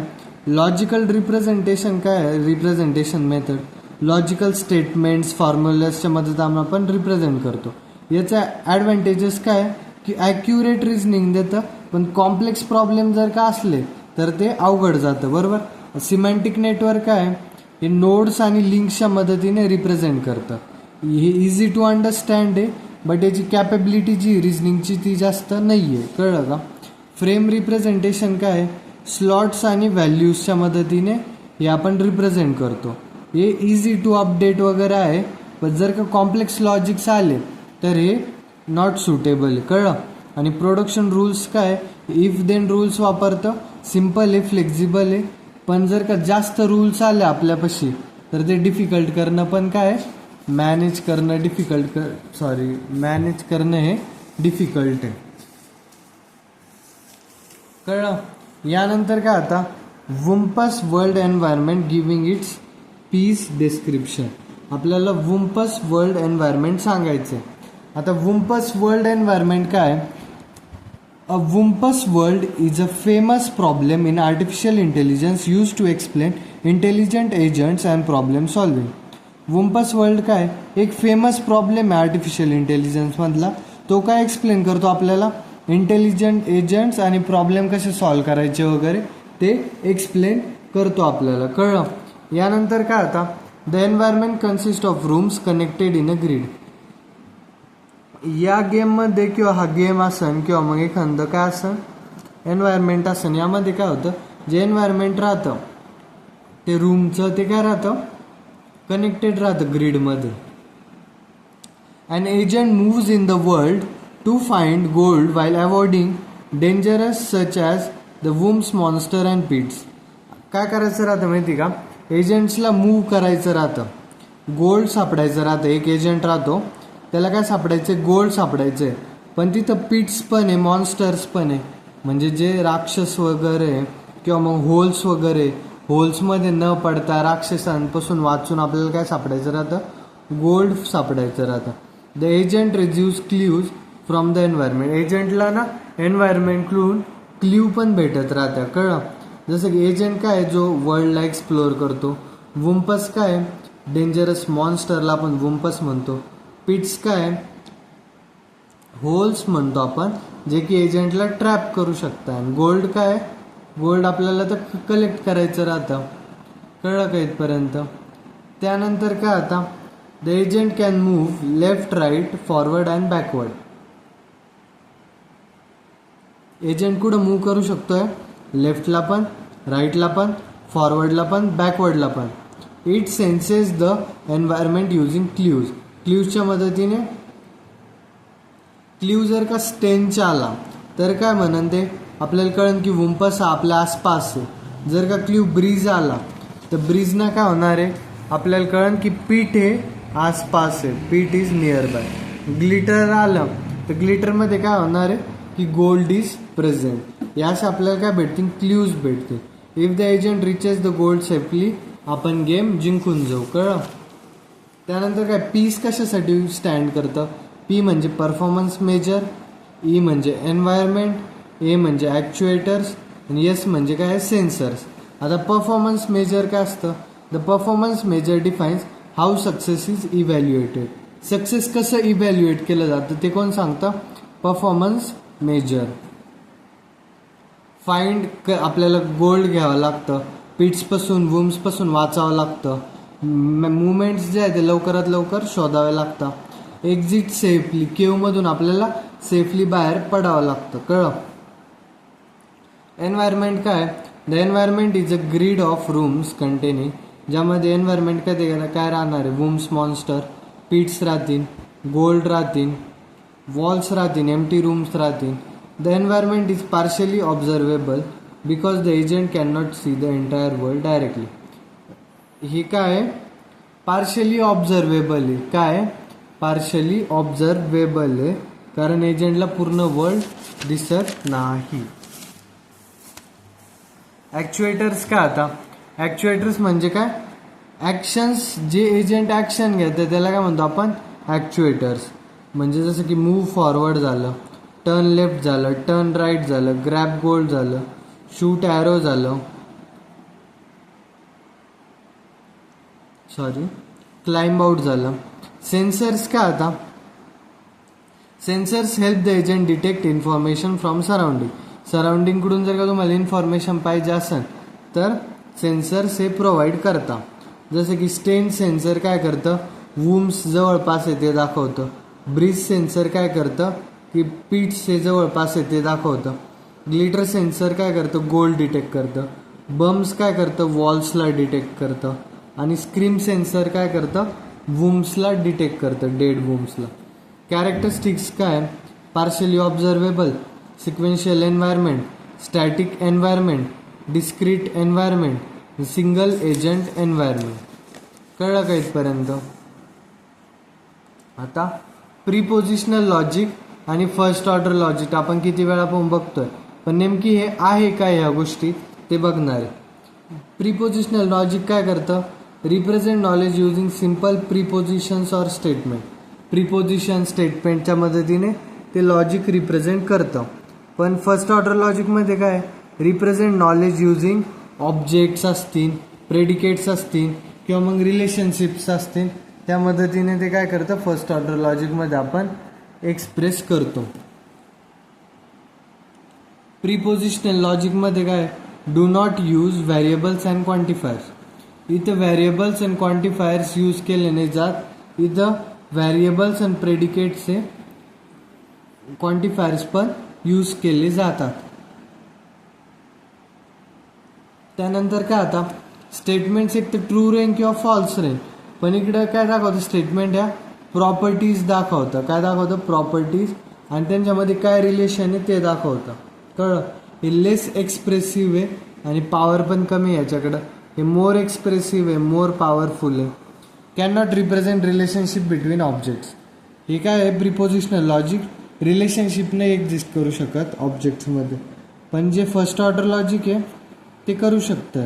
लॉजिकल रिप्रेझेंटेशन काय? रिप्रेझेंटेशन मेथड लॉजिकल स्टेटमेंट्स, फॉर्म्युलाजच्या मदतीने आपण रिप्रेझेंट करतो. याचा ॲडव्हान्टेजेस काय? की ॲक्युरेट रिझनिंग देतं, पण कॉम्प्लेक्स प्रॉब्लेम जर का असले तर ते अवघड जातं बरोबर. सिमॅन्टिक नेटवर्क काय? हे नोड्स आणि लिंक्सच्या मदतीने रिप्रेझेंट करतं. हे इझी टू अंडरस्टँड आहे, बट याची कॅपेबिलिटी जी रिझनिंगची ती जास्त नाही आहे. कळलं का? फ्रेम रिप्रेझेंटेशन काय? स्लॉट्स आणि व्हॅल्यूजच्या मदतीने हे आपण रिप्रेझेंट करतो. हे इझी टू अपडेट वगैरे आहे, पण जर का कॉम्प्लेक्स लॉजिक्स आले तर हे नॉट सुटेबल. कळलं. आणि प्रोडक्शन रूल्स काय? इफ देन रूल्स वापरतं. सिम्पल आहे, फ्लेक्झिबल आहे, पण जर का जास्त रूल्स आले आपल्यापाशी तर ते डिफिकल्ट करणं पण काय? मॅनेज करणं हे डिफिकल्ट आहे. कळलं. यानंतर काय? आता Wumpus world environment giving its PEAS description. आपल्याला वुम्पस वर्ल्ड एन्व्हायरमेंट सांगायचं आहे. आता वुम्पस वर्ल्ड एन्व्हायरमेंट काय? A Wumpus world is a famous problem in artificial intelligence used to explain intelligent agents and problem solving. Wumpus world काय एक फेमस प्रॉब्लेम आहे आर्टिफिशियल इंटेलिजन्समधला. तो काय एक्सप्लेन करतो आपल्याला इंटेलिजंट एजंट्स आणि प्रॉब्लेम कसे सॉल्व्ह करायचे वगैरे ते एक्सप्लेन करतो आपल्याला. कळलं. यानंतर काय आता the environment consist of rooms connected in a grid. या गेममध्ये किंवा हा गेम असन किंवा मग एखादं काय असन एन्व्हायरमेंट असन, यामध्ये काय होतं जे एन्व्हायरमेंट राहतं ते रूमचं ते काय राहतं कनेक्टेड राहतं ग्रीडमध्ये. An agent moves in the world to find gold while avoiding dangers such as the Wurms monster and pits. काय करायचं राहतं माहिती का, एजंट्सला मूव्ह करायचं राहतं, गोल्ड सापडायचं राहतं. एक एजंट राहतो त्याला काय सापडायचं गोल्ड सापडायचं आहे, पण तिथं पिट्स पण आहे मॉन्स्टर्स पण आहे, म्हणजे जे राक्षस वगैरे किंवा मग होल्स वगैरे, होल्समध्ये न पडता राक्षसांपासून वाचून आपल्याला काय सापडायचं राहतं गोल्ड सापडायचं राहतं. The agent reuses clues from the environment. एजंटला ना एन्व्हायरमेंटकडून क्ल्यू पण भेटत राहत्या. कळलं. जसं की एजंट काय जो वर्ल्डला एक्सप्लोअर करतो. वुम्पस काय डेंजरस मॉन्स्टरला आपण वुम्पस म्हणतो. पिट्स काय होल्स म्हणतो आपण जे की एजंटला ट्रॅप करू शकता. आणि गोल्ड काय गोल्ड आपल्याला तर कलेक्ट करायचं राहतं. कळलं का इथपर्यंत. त्यानंतर काय आता the agent can move left right forward and backward. Agent कुठं मूव्ह करू शकतोय लेफ्टला पण राईटला पण फॉरवर्डला पण बॅकवर्डला पण. It senses the environment using clues. क्ल्यूजच्या मदतीने क्ल्यू जर का स्टेनचा आला तर काय म्हणन ते आपल्याला कळन की वुम्पस हा आपल्या आसपास आहे. जर का क्ल्यू ब्रीज आला तर ब्रीजना काय होणार आहे आपल्याला कळन की पीठ हे आसपास आहे, पीठ इज नियर बाय. ग्लिटर आलं तर ग्लिटरमध्ये काय होणार आहे की गोल्ड इज प्रेझेंट. यास आपल्याला काय भेटतील क्ल्यूज भेटतील. If the agent reaches the gold safely आपण गेम जिंकून जाऊ. कळलं. त्यानंतर काय पीस कशासाठी स्टँड करतं. पी म्हणजे परफॉर्मन्स मेजर, ई म्हणजे एन्व्हायरमेंट, ए म्हणजे ॲक्च्युएटर्स आणि एस म्हणजे काय सेन्सर्स. आता परफॉर्मन्स मेजर काय असतं. The performance measure defines how success is evaluated. Success कसं इव्हॅल्युएट केलं जातं ते कोण सांगतं परफॉर्मन्स मेजर. फाइंड आपल्याला गोल्ड घ्यावं लागतं, पिट्सपासून वुम्सपासून वाचावं लागतं, मुवमेंट्स जे आहे ते लवकरात लवकर शोधावे लागतात. एक्झिट सेफली केवमधून आपल्याला सेफली बाहेर पडावं लागतं. कळलं. एन्व्हायरमेंट काय the environment is a grid of rooms containing. ज्यामध्ये एन्व्हायरमेंट काय राहणार आहे वुम्स मॉन्स्टर, पिट्स राहतील, गोल्ड राहतील, वॉल्स राहतील, एम्प्टी रूम्स राहतील. The environment is partially observable because the agent can not see the entire world directly. हे काय पार्शियली ऑब्झर्वेबल आहे. काय पार्शियली ऑब्झर्वेबल आहे कारण एजंटला पूर्ण वर्ल्ड दिसत नाही. ॲक्च्युएटर्स काय आता ॲक्च्युएटर्स म्हणजे काय ॲक्शन्स जे एजंट ॲक्शन घेतं त्याला काय म्हणतो आपण ॲक्च्युएटर्स. म्हणजे जसं की मूव्ह फॉरवर्ड झालं, टर्न लेफ्ट झालं, टर्न राईट झालं, ग्रॅब गोल्ड झालं, शूट ॲरो झालं, क्लाइंब आउट झालं. सेन्सर्स काय आता sensors help the agent detect information from surrounding. सराउंडिंगकडून जर का तुम्हाला इन्फॉर्मेशन पाहिजे असेल तर सेन्सर्स हे प्रोव्हाइड करता. जसं की स्टेन सेन्सर काय करतं वूम्स जवळपास आहे ते दाखवतं. ब्रीज सेन्सर काय करतं की पीट्स हे जवळपास आहे ते दाखवतं. ग्लिटर सेन्सर काय करतं गोल्ड डिटेक्ट करतं. बम्स काय करतं वॉल्सला डिटेक्ट करतं. आणि स्क्रीम सेन्सर काय करतं वूम्सला डिटेक्ट करतं डेड वूम्सला. कॅरेक्टरिस्टिक्स काय partially observable, sequential environment, static environment, discrete environment, single agent environment. कळलं का इथपर्यंत. आता प्रीपोजिशनल लॉजिक आणि फर्स्ट ऑर्डर लॉजिक आपण किती वेळा पण बघतोय, पण नेमकी हे आहे काय ह्या गोष्टी ते बघणार आहे. प्रीपोजिशनल लॉजिक काय करतं represent knowledge using simple propositions or statement. Proposition स्टेटमेंटच्या मदतीने ते लॉजिक रिप्रेझेंट करतं. पण फर्स्ट ऑर्डर लॉजिकमध्ये काय रिप्रेझेंट नॉलेज युजिंग ऑब्जेक्ट्स असतील, प्रेडिकेट्स असतील किंवा मग रिलेशनशिप्स असतील, त्या मदतीने ते काय करतं फर्स्ट ऑर्डर लॉजिकमध्ये आपण एक्सप्रेस करतो. प्रीपोजिशनल लॉजिकमध्ये काय do not use variables and quantifiers. इथं व्हेरिएबल्स अँड क्वांटिफायर्स यूज केले नाही जात. इथं व्हेरिएबल्स अँड प्रेडिकेट्सचे क्वांटिफायर्स पण यूज केले जातात. त्यानंतर काय आता स्टेटमेंट्स एक तर ट्रू रेंज किंवा फॉल्स रेंज. पण इकडं काय दाखवतं स्टेटमेंट ह्या प्रॉपर्टीज दाखवतं. काय दाखवतं प्रॉपर्टीज आणि त्यांच्यामध्ये काय रिलेशन आहे ते दाखवतं. कळलं. हे लेस एक्सप्रेसिव्ह आहे आणि पॉवर पण कमी आहे याच्याकडं. हे मोर एक्सप्रेसिव्ह आहे, मोर पॉवरफुल आहे. Can not represent relationship between objects. हे काय आहे प्रिपोजिशनल लॉजिक रिलेशनशिप नाही एक्झिस्ट करू शकत ऑब्जेक्ट्समध्ये, पण जे फर्स्ट ऑर्डर लॉजिक आहे ते करू शकतं.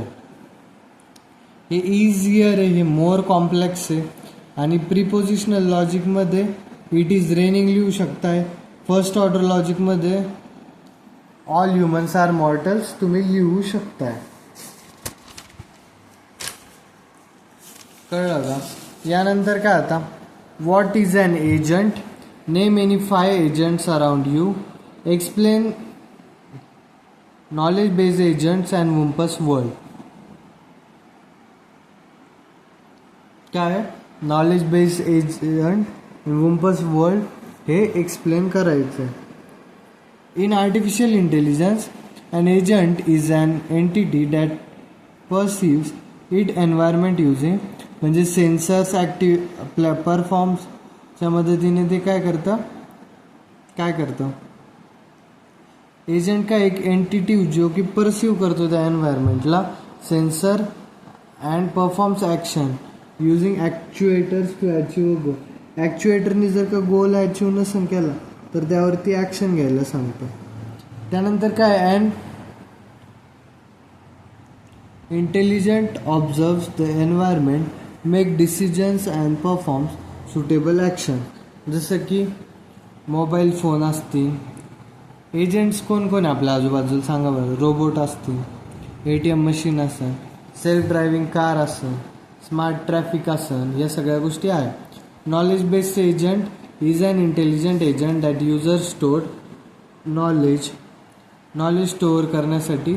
हे इझियर आहे, हे मोर कॉम्प्लेक्स आहे. आणि प्रिपोजिशनल लॉजिकमध्ये इट इज रेनिंग लिहू शकताय. फर्स्ट ऑर्डर लॉजिकमध्ये ऑल ह्युमन्स आर मॉर्टल्स तुम्ही लिहू शकताय. कळलं का. यानंतर काय आता what is an agent. Name any 5 agents around you. Explain knowledge based agents and Wumpus world. काय knowledge based agent Wumpus world हे एक्सप्लेन करायचं आहे. In artificial intelligence, an agent is an entity that perceives its environment using म्हणजे सेन्सर्स परफॉर्म्सच्या मदतीने ते काय करतं एजंट का एक एंटिटी जो की परसिव्ह करतो त्या एन्व्हायरमेंटला. Sensor and performs action using actuators to achieve a goal. ॲक्च्युएटरनी जर का गोल अचीव नसेल केला तर त्यावरती ॲक्शन घ्यायला सांगतो. त्यानंतर काय and intelligent observes the environment make decisions and performs suitable action. जसं की मोबाईल फोन असतील. एजंट्स कोण कोण आहे आपल्या आजूबाजूला सांगा बरं. रोबोट असतील, ATM मशीन असेल, सेल्फ ड्रायव्हिंग कार असेल, स्मार्ट ट्रॅफिक असेल, या सगळ्या गोष्टी आहेत. Knowledge based agent is an intelligent agent that user store knowledge store करण्यासाठी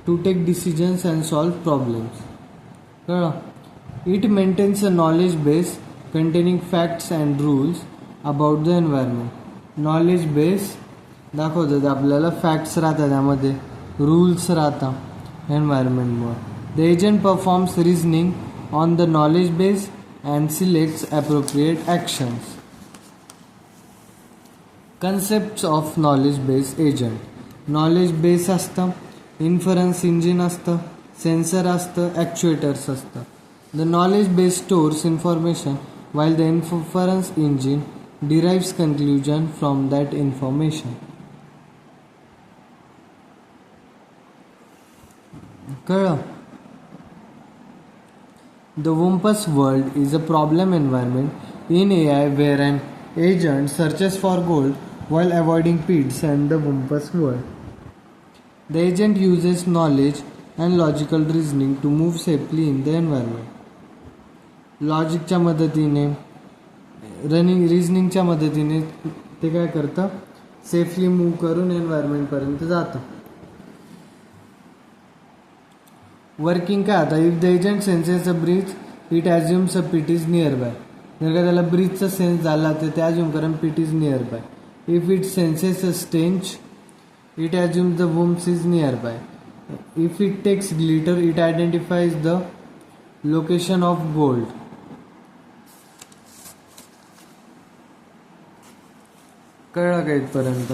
to take decisions and solve problems. कळलं. It maintains a knowledge base containing facts and rules about the environment. Knowledge base दाखवतात आपल्याला फॅक्ट्स राहतात त्यामध्ये, रूल्स राहतात एन्व्हायरमेंटमुळे. The agent performs reasoning on the knowledge base and selects appropriate actions. Concepts of knowledge base agent. Knowledge base असतं, इन्फरन्स इंजिन असतं, सेन्सर असतं, ॲक्च्युएटर्स असतं. The knowledge base stores information while the inference engine derives conclusion from that information. कळलं. The Wumpus world is a problem environment in AI where an agent searches for gold while avoiding pests and the Wumpus world. The agent uses knowledge and logical reasoning to move safely in the environment. लॉजिकच्या मदतीने रिझनिंगच्या मदतीने ते काय करतं सेफली मूव्ह करून एन्व्हायरमेंटपर्यंत जातं. वर्किंग काय आता if the agent senses a breeze it assumes a pit is near by. जर का त्याला ब्रीथचा सेन्स झाला तर ते ॲज्युम करून pit is nearby. If it senses a stench it assumes the Wumpus is nearby. If it takes glitter it identifies the location of gold. कळलं का इथपर्यंत.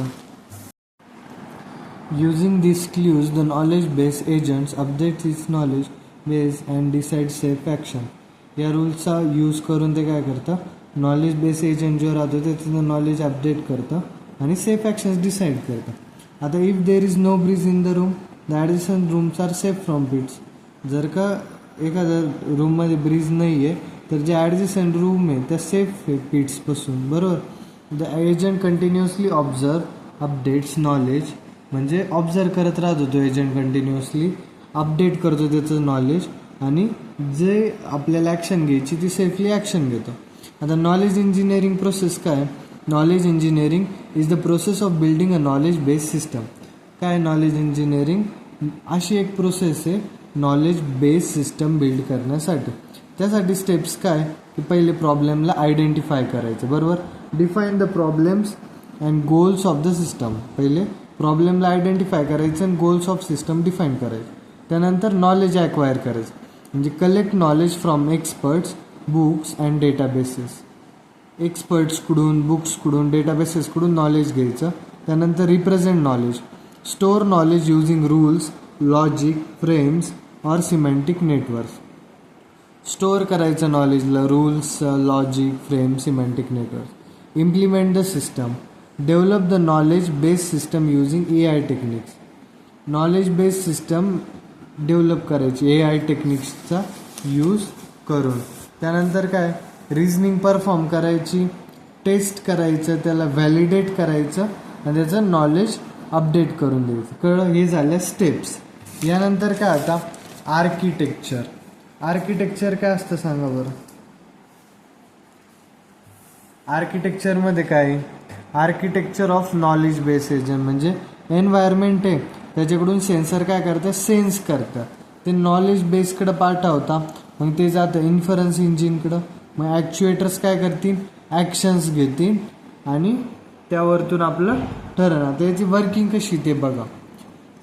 Using this clues the knowledge base agents update its knowledge base and decide safe action. या रूल्सचा यूज करून ते काय करतं नॉलेज बेस एजंट जो राहतो त्याचं नॉलेज अपडेट करतं आणि सेफ ॲक्शन्स डिसाईड करतं. आता if there is no breeze in the room the additional rooms are safe from pits. जर का एखाद्या रूममध्ये ब्रीज नाही आहे तर जे ॲडजस्टंट रूम आहे त्या सेफ आहे पिट्सपासून. बरोबर. The agent continuously observes, updates knowledge म्हणजे ऑब्झर्व करत राहतो तो एजंट कंटिन्युअसली, अपडेट करतो त्याचं नॉलेज आणि जे आपल्याला ॲक्शन घ्यायची ती सेफली ॲक्शन घेतो. आता नॉलेज इंजिनिअरिंग प्रोसेस काय? Knowledge engineering is the process of building a knowledge based system. काय नॉलेज इंजिनिअरिंग? अशी एक प्रोसेस आहे नॉलेज बेस्ड सिस्टम बिल्ड करण्यासाठी. त्यासाठी स्टेप्स काय की पहिले प्रॉब्लेमला आयडेंटिफाय करायचं, बरोबर. Define the problems and goals of the system. पहिले प्रॉब्लेमला आयडेंटिफाय करायचं आणि गोल्स ऑफ सिस्टम डिफाईन करायचं. त्यानंतर नॉलेज ॲक्वायर करायचं, म्हणजे collect knowledge from experts, books and databases. एक्सपर्ट्सकडून, बुक्सकडून, डेटाबेसेसकडून नॉलेज घ्यायचं. त्यानंतर represent knowledge, store knowledge using rules, logic, frames or semantic networks. Store करायचं नॉलेजला, rules, logic, frame, semantic network. Implement the system, develop the knowledge based system using AI techniques. Knowledge based system develop करायची AI टेक्निक्सचा यूज करून. त्यानंतर काय? रिझनिंग परफॉर्म करायची, टेस्ट करायचं, त्याला व्हॅलिडेट करायचं आणि त्याचं नॉलेज अपडेट करून द्यायचं. कळलं? हे झाल्या स्टेप्स. यानंतर काय आता? आर्किटेक्चर. आर्किटेक्चर काय असतं सांगा बरं. आर्किटेक्चरमध्ये काय? Architecture of knowledge base agent, म्हणजे एन्व्हायरमेंट आहे त्याच्याकडून सेन्सर काय करतं? सेन्स करतं, ते नॉलेज बेसकडं पाठवता, मग ते जातं इन्फरन्स इंजिनकडं. मग ॲक्च्युएटर्स काय करतील? ॲक्शन्स घेतील आणि त्यावरतून आपलं ठरवणार. त्याची वर्किंग कशी ते बघा.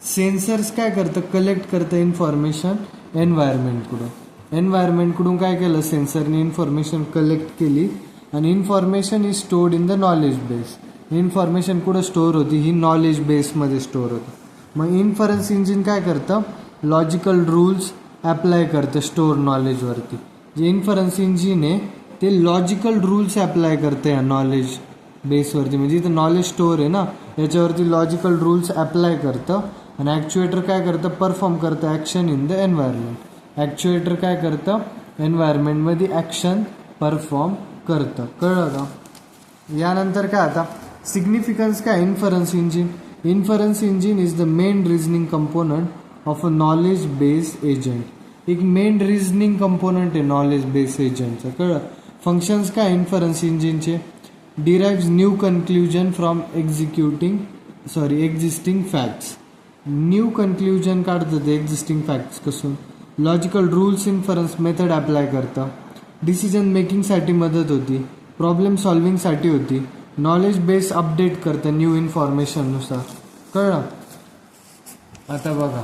सेन्सर्स काय करतं? कलेक्ट करतं इन्फॉर्मेशन एन्व्हायरमेंटकडून. एन्व्हायरमेंटकडून काय केलं? सेन्सरने इन्फॉर्मेशन कलेक्ट केली आणि information is stored in the knowledge base. Information कुठं स्टोअर होती? ही नॉलेज बेसमध्ये स्टोअर होती. मग इन्फरन्स इंजिन काय करतं? लॉजिकल रूल्स ॲप्लाय करतं स्टोअर नॉलेजवरती. जे इन्फरन्स इंजिन आहे ते लॉजिकल रूल्स ॲप्लाय करतं या नॉलेज बेसवरती, म्हणजे इथं नॉलेज स्टोअर आहे ना, याच्यावरती लॉजिकल रूल्स ॲप्लाय करतं. आणि ॲक्च्युएटर काय करतं? परफॉर्म करतं ॲक्शन इन द एन्व्हायरमेंट. ॲक्च्युएटर काय करतं? एन्व्हायरमेंटमध्ये ॲक्शन परफॉर्म करतं. कळलं का? यानंतर काय आता? सिग्निफिकन्स काय? Inference engine. Inference engine is the main reasoning component of a knowledge base agent. एक मेन रिझनिंग कंपोनंट आहे नॉलेज बेस एजंटचं. कळलं? फंक्शन्स काय इन्फरन्स इंजिनचे? Derives new conclusion from existing facts. New conclusion काढतं ते एक्झिस्टिंग फॅक्ट्स कसून. Logical rules inference method apply करतं. डिसिजन मेकिंगसाठी मदत होती, प्रॉब्लेम सॉल्विंगसाठी होती. नॉलेज बेस अपडेट करतं न्यू इन्फॉर्मेशननुसार. कळलं? आता बघा,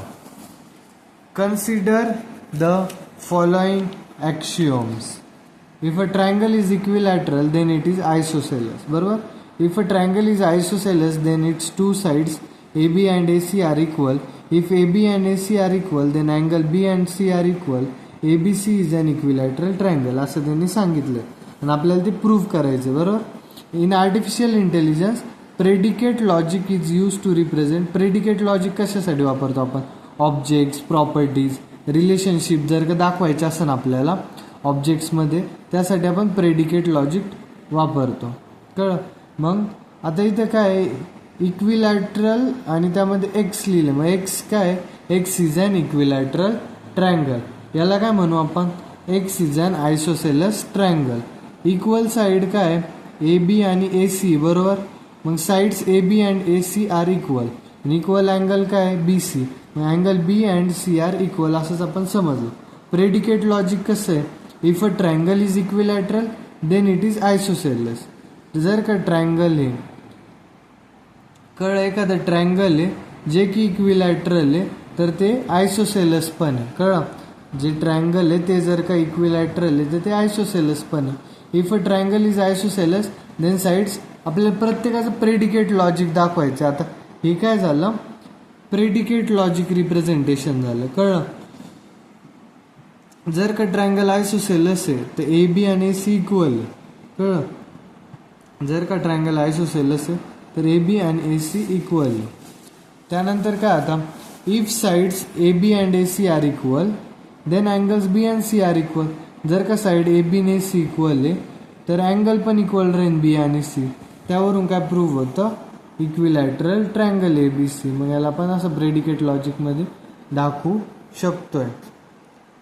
consider the following ॲक्सिओम्स. If a triangle is equilateral then it is isosceles. बरोबर. If a triangle is isosceles then its two sides AB and AC are equal. If AB and AC are equal then angle B and C are equal. ABC is an equilateral triangle. असं त्यांनी सांगितलं आणि आपल्याला ते प्रूव्ह करायचं. बरोबर. In artificial intelligence predicate logic is use to represent. Predicate logic कशासाठी वापरतो आपण? ऑब्जेक्ट्स, प्रॉपर्टीज, रिलेशनशिप जर का दाखवायचं असेल आपल्याला ऑब्जेक्ट्समध्ये, त्यासाठी आपण प्रेडिकेट लॉजिक वापरतो. कळलं? मग आता इथं काय? इक्विलॅटरल आणि त्यामध्ये एक्स लिहिलं, मग एक्स काय? X is an equilateral triangle. याला काय म्हणू आपण? X is an isosceles triangle. Equal side काय? AB आणि AC. बरोबर. मग sides AB and AC are equal. Equal angle काय? BC. मग angle B and C are equal, असंच आपण समजलं. प्रेडिकेट लॉजिक कसं आहे? If a triangle is equilateral then it is isosceles. जर का ट्रायंगल हे कळलं, एखादं ट्रायंगल आहे जे की इक्विलॅटरल आहे तर ते आयसोसेलस पण आहे. कळलं? जे ट्रायंगल आहे ते जर का इक्विलॅटरल आहे तर ते आयसोसेलस पण आहे. If a triangle is isosceles then sides. आपल्याला प्रत्येकाचं प्रेडिकेट लॉजिक दाखवायचं. आता हे काय झालं? प्रेडिकेट लॉजिक रिप्रेझेंटेशन झालं. कळलं? जर का ट्रायंगल आयसोसेलस आहे तर AB आणि AC इक्वल आहे. कळलं? जर का ट्रायंगल आयसोसेलस आहे तर AB आणि AC इक्वल. त्यानंतर काय आता? If sides AB and AC are equal then angles B and C are equal. जर का साईड AB आणि AC इक्वल आहे तर अँगल पण इक्वल राहील B आणि C. त्यावरून काय प्रूव्ह होतं? Equilateral triangle ABC. मग याला आपण असं प्रेडिकेट लॉजिकमध्ये दाखवू शकतोय.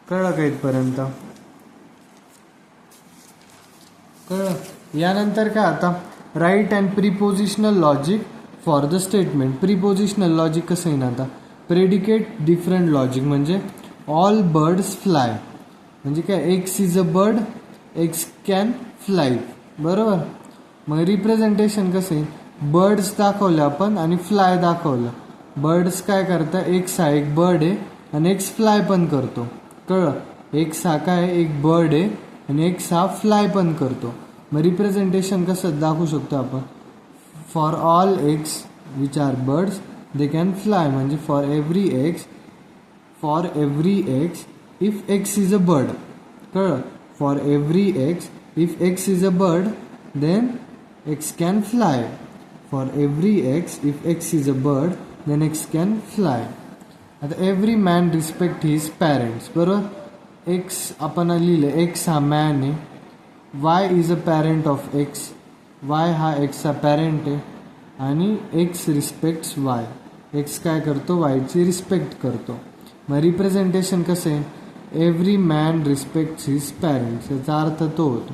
कळलं का इथपर्यंत? कळलं. यानंतर काय आता write and propositional logic for the statement. Propositional logic कसं येईल आता? प्रेडिकेट डिफरंट लॉजिक म्हणजे ऑल बर्ड्स फ्लाय म्हणजे काय? X is a bird, x can fly. बरोबर. मग रिप्रेझेंटेशन कसं आहे? बर्ड्स दाखवलं आपण आणि फ्लाय दाखवलं. बर्ड्स काय करतं? एक्स हा एक बर्ड आहे आणि एक्स फ्लाय पण करतो. कळलं. एक्स हा काय? एक बर्ड आहे आणि एक्स हा फ्लाय पण करतो. मग रिप्रेझेंटेशन कसं दाखवू शकतो आपण? For all X which are birds they can fly म्हणजे for every X if X is a bird. कळलं. For every X if X is a bird then X can fly. For every X if X is a bird then X can fly. आता every man respect his parents. बरोबर. एक्स आपण लिहिलं, एक्स हा मॅन आहे, Y is a parent of X, Y हा एक्सचा पॅरेंट आहे आणि एक्स रिस्पेक्ट्स वाय. एक्स काय करतो? वायची रिस्पेक्ट करतो. मग रिप्रेझेंटेशन कसं आहे? Every man respects his parents. याचा अर्थ तो होतो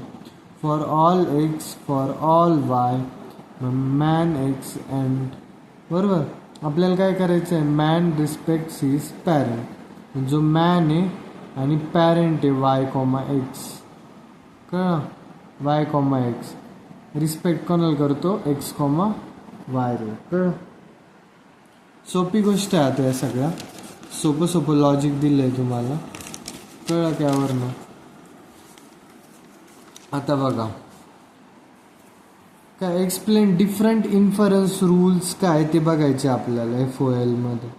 for all x for all Y man x and. बरोबर. आपल्याला काय करायचं आहे? Man respects his parent. जो मॅन आहे आणि पॅरेंट आहे वाय कॉमा एक्स. कळलं. वाय कॉमा एक्स रिस्पेक्ट कोणाला करतो? एक्स कॉमा वाय रे. कळलं. सोपी गोष्ट आहे. आता या सगळ्या सोपं लॉजिक दिलं आहे तुम्हाला. कळलं त्यावरनं. आता बघा काय एक्सप्लेन डिफरंट इन्फरन्स रूल्स काय ते बघायचे आपल्याला FOL मध्ये.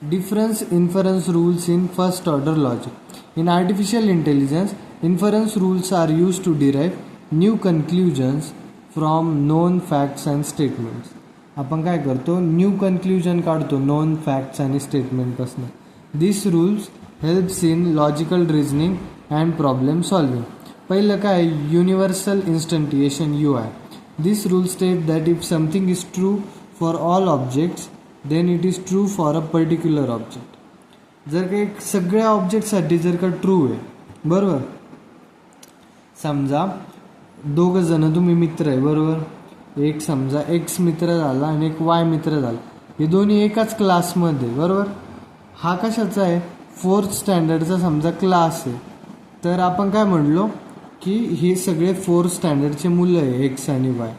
Difference inference rules in first order logic. In artificial intelligence inference rules are use to derive new conclusions from known facts and statements. आपण काय करतो? न्यू कन्क्ल्युजन काढतो नोन फॅक्ट्स आणि स्टेटमेंटपासून. This rules helps in logical reasoning and problem solving. पहिलं काय? Universal instantiation UI. This rule states that if something is true for all objects, then it is true for a particular object. जर का एक सगळ्या ऑब्जेक्टसाठी जर का ट्रू आहे. बरोबर. समजा दोघं जण तुम्ही मित्र आहे. बरोबर. एक समजा एक्स मित्र झाला आणि एक वाय मित्र झाला. हे दोन्ही एकाच क्लासमध्ये. बरोबर. हा कशाचा आहे? 4th स्टँडर्डचा समजा क्लास आहे. तर आपण काय म्हणलो की हे सगळे 4th स्टँडर्डचे मुलं आहे एक्स आणि वाय.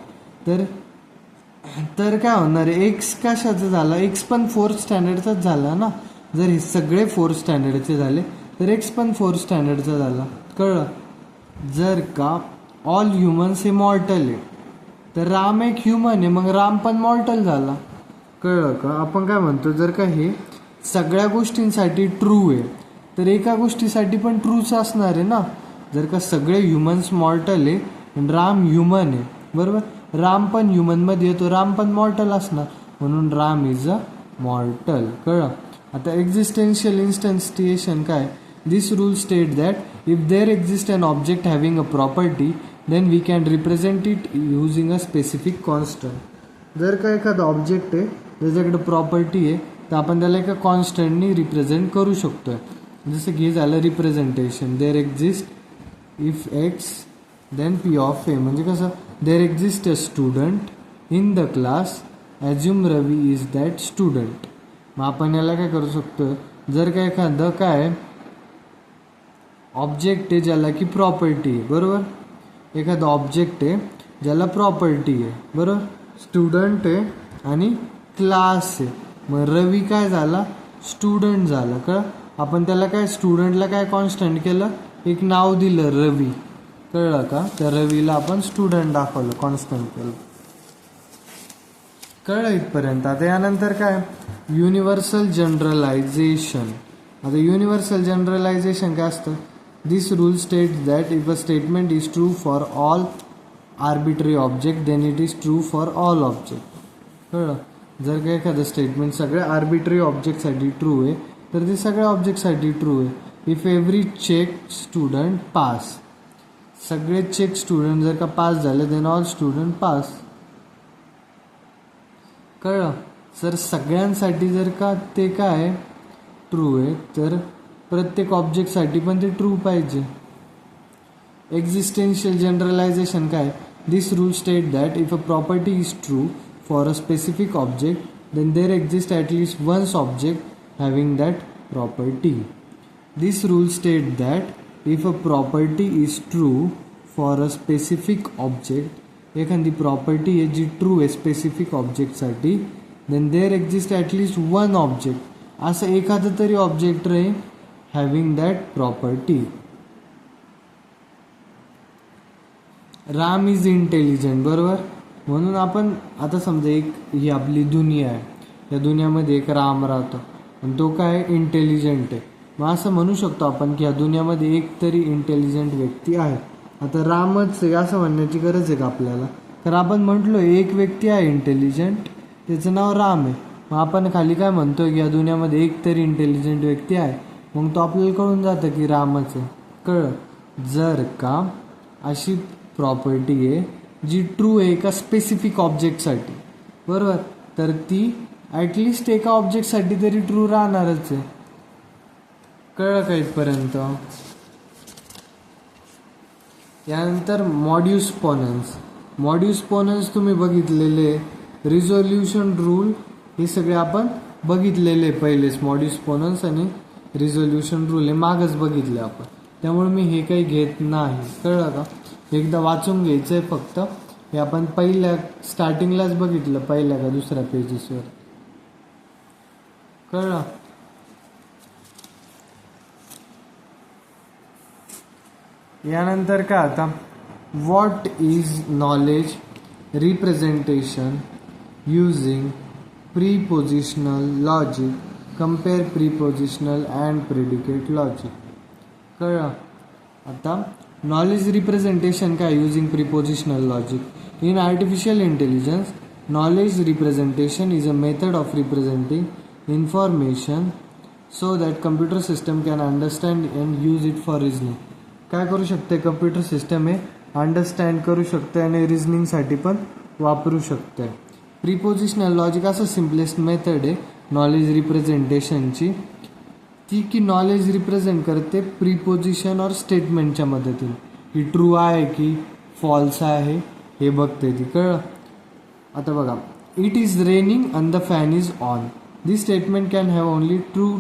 तर काय होणार आहे? एक्स कशाचा झाला? एक्स पण 4th स्टँडर्डचाच झाला ना. जर हे सगळे 4th स्टँडर्डचे झाले तर एक्स पण 4th स्टँडर्डचा झाला. कळलं. जर का ऑल ह्युमन्स हे मॉर्टल आहे तर राम एक ह्युमन आहे, मग राम पण मॉर्टल झाला. कळलं का? आपण काय म्हणतो? जर का हे सगळ्या गोष्टींसाठी ट्रू आहे तर एका गोष्टीसाठी पण ट्रूच असणार आहे ना. जर का सगळे ह्युमन्स मॉर्टल आहे आणि राम ह्युमन आहे. बरोबर. राम पण ह्युमनमध्ये येतो, राम पण मॉर्टल असणार म्हणून राम इज अ मॉर्टल. कळलं. आता एक्झिस्टेन्शियल इन्स्टंटिएशन काय? This rule state that if there exist an object having a property then we can represent it using a specific constant. जर का एखादा ऑब्जेक्ट आहे त्याच्याकडे प्रॉपर्टी आहे तर आपण त्याला एका कॉन्स्टंटनी रिप्रेझेंट करू शकतोय. जसं की झालं representation. There exist if x then P of A म्हणजे कसं? There exist a student in the class assume Ravi is that student. मग आपण याला काय करू शकतो? जर का एखादं काय ऑब्जेक्ट आहे ज्याला की प्रॉपर्टी आहे. बरोबर. एखादं ऑब्जेक्ट आहे ज्याला प्रॉपर्टी आहे. बरोबर. स्टुडंट आहे आणि क्लास आहे. मग रवी काय झाला? स्टुडंट झाला. कळलं. आपण त्याला काय स्टुडंटला काय कॉन्स्टंट केलं? एक नाव दिलं रवी. कळलं का? त्या रवीला आपण स्टुडंट दाखवलं, कॉन्स्टंट केलं. कळलं इथपर्यंत. आता यानंतर काय? Universal generalization. आता युनिव्हर्सल जनरलायझेशन काय असतं? This rule states that if a statement is true for all arbitrary object then it is true for all object. कळलं. जर का एखादं स्टेटमेंट सगळ्या आर्बिट्ररी ऑब्जेक्टसाठी ट्रू आहे तर ते सगळ्या ऑब्जेक्टसाठी ट्रू आहे. If every check student pass. सगळे चेक स्टुडंट जर का पास झाले देन ऑल स्टुडंट पास. कळलं. सर सगळ्यांसाठी जर का ते काय ट्रू आहे तर प्रत्येक ऑब्जेक्टसाठी पण ते ट्रू पाहिजे. एक्झिस्टेन्शियल जनरलायझेशन काय, this rule state that if a property is true for a specific object then there exist at least once object having that property. This rule state that if a property is true for a specific object, एखादी प्रॉपर्टी आहे जी ट्रू आहे स्पेसिफिक ऑब्जेक्टसाठी, then there exist at least one object, असं एखादं तरी ऑब्जेक्ट रे having that property. Ram is intelligent, बरोबर. म्हणून आपण आता समजा एक ही आपली दुनिया आहे, या दुनियामध्ये एक राम राहतो आणि तो काय इंटेलिजंट आहे. मग असं म्हणू शकतो आपण की या दुनियामध्ये एक तरी इंटेलिजंट व्यक्ती आहे. आता रामच आहे असं म्हणण्याची गरज आहे का आपल्याला, तर आपण म्हटलो एक व्यक्ती आहे इंटेलिजंट, त्याचं नाव राम आहे. मग आपण खाली काय म्हणतोय की या दुनियामध्ये एक तरी इंटेलिजंट व्यक्ती आहे, मग तो आपल्याला कळून जातं की रामच आहे. कळलं. जर का अशी प्रॉपर्टी आहे जी ट्रू आहे एका स्पेसिफिक ऑब्जेक्टसाठी, बरोबर, तर ती ॲटलिस्ट एका ऑब्जेक्टसाठी तरी ट्रू राहणारच आहे. कळलं का इथपर्यंत. यानंतर मॉड्यूस पोनन्स. मॉड्यूस पोनन्स तुम्ही बघितलेले, रिझोल्युशन रूल हे सगळे आपण बघितलेले पहिलेच. मॉड्यूस पोनन्स आणि रिझोल्युशन रूल हे मागच बघितले आपण, त्यामुळे मी हे काही घेत नाही. कळलं का. एकदा वाचून घ्यायचं आहे फक्त. हे आपण पहिल्या स्टार्टिंगलाच बघितलं, पहिल्या का दुसऱ्या पेजेसवर. कळलं. यानंतर काय आता, what is knowledge representation using prepositional logic, compare prepositional and predicate logic. कळलं. आता नॉलेज रिप्रेझेंटेशन काय using prepositional logic. In artificial intelligence knowledge representation is a method of representing information so that computer system can understand and use it for reasoning. काय करू शकते कम्प्युटर सिस्टम हे अंडरस्टँड करू शकते आणि रिझनिंगसाठी पण वापरू शकते. प्रीपोजिशनल लॉजिक असं सिम्पलेस्ट मेथड आहे नॉलेज रिप्रेझेंटेशनची, ती की नॉलेज रिप्रेझेंट करते प्रीपोजिशन और स्टेटमेंटच्या मदतीने, की ट्रू आहे की फॉल्स आहे हे बघते ती. कळलं. आता बघा, it is raining and the fan is on. This statement can have only two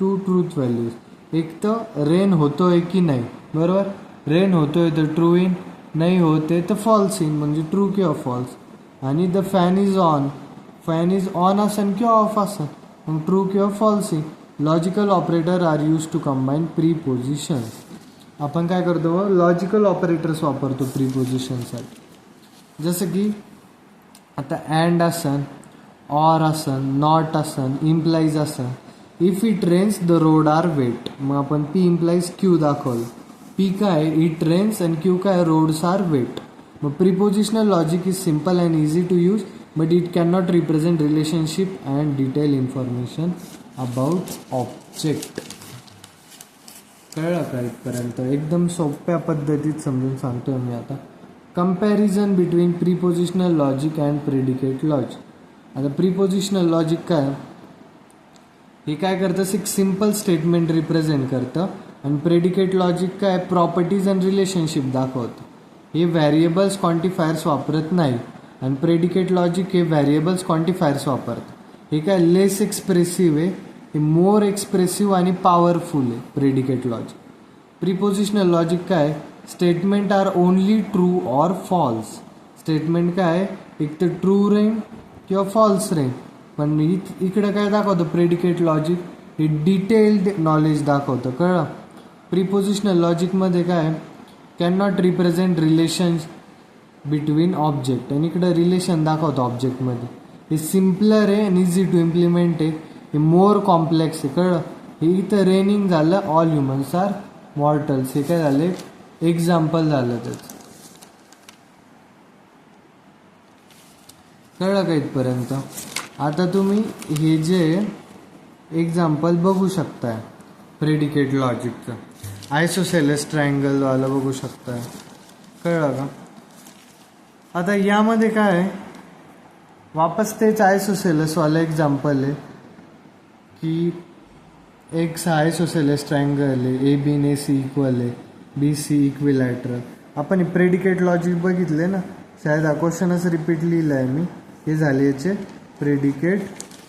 truth values. एक तर रेन होतोय की नाही, बरोबर. रेन होतोय तर ट्रू इन, नाही होते तर फॉल्स इन, म्हणजे ट्रू किंवा फॉल्स. आणि the fan is on, fan is on असन किंवा ऑफ असन, मग ट्रू किंवा फॉल्स इन. Logical operator are use to combine propositions. आपण काय करतो, लॉजिकल ऑपरेटर्स वापरतो प्रीपोजिशनसाठी. जसं की आता अँड असन, ऑर असन, नॉट असन, इम्प्लाइज असन. If it rains the road are wet, मग आपण पी इम्प्लाइज क्यू दाखवलं. पी काय इट रेन्स आणि क्यू काय रोड्स आर वेट. मग propositional logic is simple and easy to use but it can not represent relationship and detail information about object. कळलं का इथपर्यंत. एकदम सोप्या पद्धतीत समजून सांगतोय मी आता. Comparison between prepositional logic and predicate logic. आता प्रीपोजिशनल लॉजिक काय, हे काय करतं, एक सिम्पल स्टेटमेंट रिप्रेझेंट करतं. आणि प्रेडिकेट लॉजिक काय, प्रॉपर्टीज अँड रिलेशनशिप दाखवतं. हे व्हॅरिएबल्स क्वांटिफायर्स वापरत नाही. आणि प्रेडिकेट लॉजिक हे व्हॅरिएबल्स क्वांटिफायर्स वापरतं. हे काय लेस एक्सप्रेसिव्ह आहे, हे मोर एक्सप्रेसिव्ह आणि पॉवरफुल आहे प्रेडिकेट लॉजिक. प्रीपोजिशनल लॉजिक काय, statement are only true or false. Statement काय एक तर ट्रू रेन किंवा फॉल्स रेन. पण इकडे काय दाखवतं प्रेडिकेट लॉजिक, हे डिटेल्ड नॉलेज दाखवतं. कळलं. प्रीपोजिशनल लॉजिकमध्ये काय, can not represent relation between object, आणि इकडं रिलेशन दाखवतं ऑब्जेक्टमध्ये. हे सिम्पलर आहे आणि इझी टू इम्प्लिमेंट आहे. हे मोर कॉम्प्लेक्स आहे. कळलं. हे इथं रेनिंग झालं, ऑल ह्युमन्स आर मॉर्टल्स, हे काय झाले एक्झाम्पल झालं त्याचं. कळलं का इथपर्यंत. आता तुम्ही हे जे एक्झाम्पल बघू शकताय प्रेडिकेट लॉजिकचं, आयसोसेलेस ट्रायंगलवालं बघू शकताय. कळलं का. आता यामध्ये काय आहे, वापस तेच आयसोसेलेस वाला एक्झाम्पल आहे की एक आयसोसेलेस ट्रायंगल आहे, ए बी ने सी इक्वल आहे, बी सी इक्विलॅटरल. आपण हे प्रेडिकेट लॉजिक बघितले ना, शायद हा क्वेश्चनच रिपीट लिहिला आहे मी. हे झाले याचे प्रेडिकेट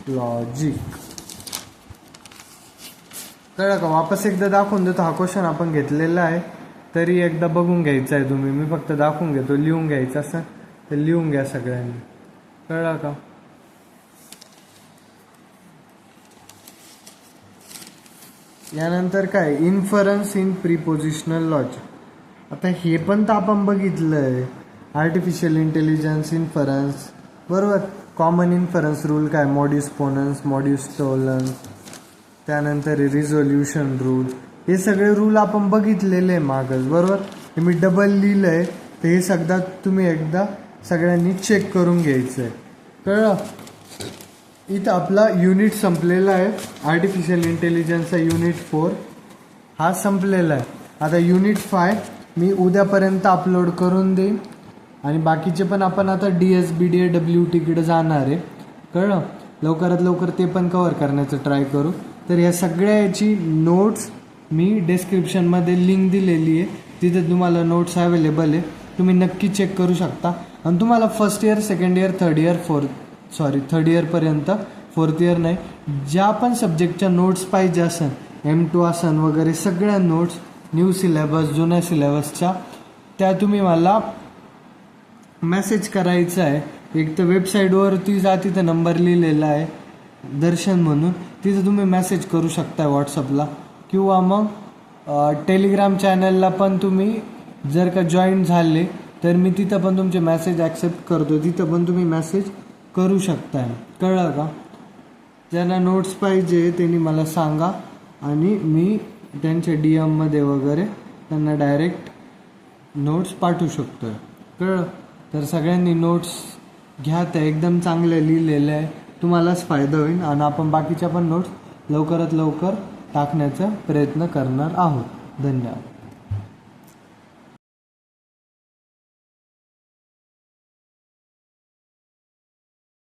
लॉजिक. कळलं का? वापस एकदा दाखवून देतो. हा क्वेश्चन आपण घेतलेला आहे, तरी एकदा बघून घ्यायचा आहे तुम्ही. मी फक्त दाखवून घेतो. लिहून घ्यायचं असं तर लिहून घ्या सगळ्यांनी. कळलं का? यानंतर काय, इन्फरन्स इन प्रिपोजिशनल लॉजिक. आता हे पण तर आपण बघितलं आहे, आर्टिफिशियल इंटेलिजन्स इन्फरन्स, बरोबर. कॉमन इन्फरन्स रूल काय, मॉड्यूस पोनन्स, मॉड्यूस टोलन्स, त्यानंतर रिझोल्युशन रूल. हे सगळे रूल आपण बघितलेले आहे मागच, बरोबर. हे मी डबल लिहिलं आहे, तर हे सगळं तुम्ही एकदा सगळ्यांनी चेक करून घ्यायचं आहे. कळलं? इथं आपला युनिट संपलेला आहे. आर्टिफिशियल इंटेलिजन्सचा युनिट 4 हा संपलेला आहे. आता युनिट 5 मी उद्यापर्यंत अपलोड करून देईन आणि बाकीचे पण आपण आता DSBDAWTकडे जाणार आहे. कळलं? लवकरात लवकर ते पण कवर करण्याचं ट्राय करू. तर या सगळ्या याची नोट्स मी डिस्क्रिप्शनमध्ये लिंक दिलेली आहे, तिथे तुम्हाला नोट्स अवेलेबल आहे. तुम्ही नक्की चेक करू शकता. आणि तुम्हाला first year, second year, third इयरपर्यंत, फोर्थ इयर नाही, ज्या पण सब्जेक्टच्या नोट्स पाहिजे असेल, M2 असन वगैरे, सगळ्या नोट्स, न्यू सिलेबस, जुन्या सिलेबसच्या, त्या तुम्ही मला मेसेज करायचा आहे. एक तर वेबसाईटवरती जा, तिथं नंबर लिहिलेला आहे दर्शन म्हणून, तिथं तुम्ही मेसेज करू शकता व्हॉट्सअपला. किंवा मग टेलिग्राम चॅनलला पण तुम्ही जर का जॉईन झाले तर मी तिथं पण तुमचे मेसेज ॲक्सेप्ट करतो, तिथं पण तुम्ही मेसेज करू शकताय. कळलं का? ज्यांना नोट्स पाहिजे त्यांनी मला सांगा आणि मी त्यांच्या DM वगैरे त्यांना डायरेक्ट नोट्स पाठवू शकतो. कळलं? तर सगळ्यांनी नोट्स घ्या, त्या एकदम चांगल्या लिहिलेल्या आहे, तुम्हालाच फायदा होईल. आणि आपण बाकीच्या पण नोट्स लवकरात लवकर टाकण्याचा प्रयत्न करणार आहोत. धन्यवाद.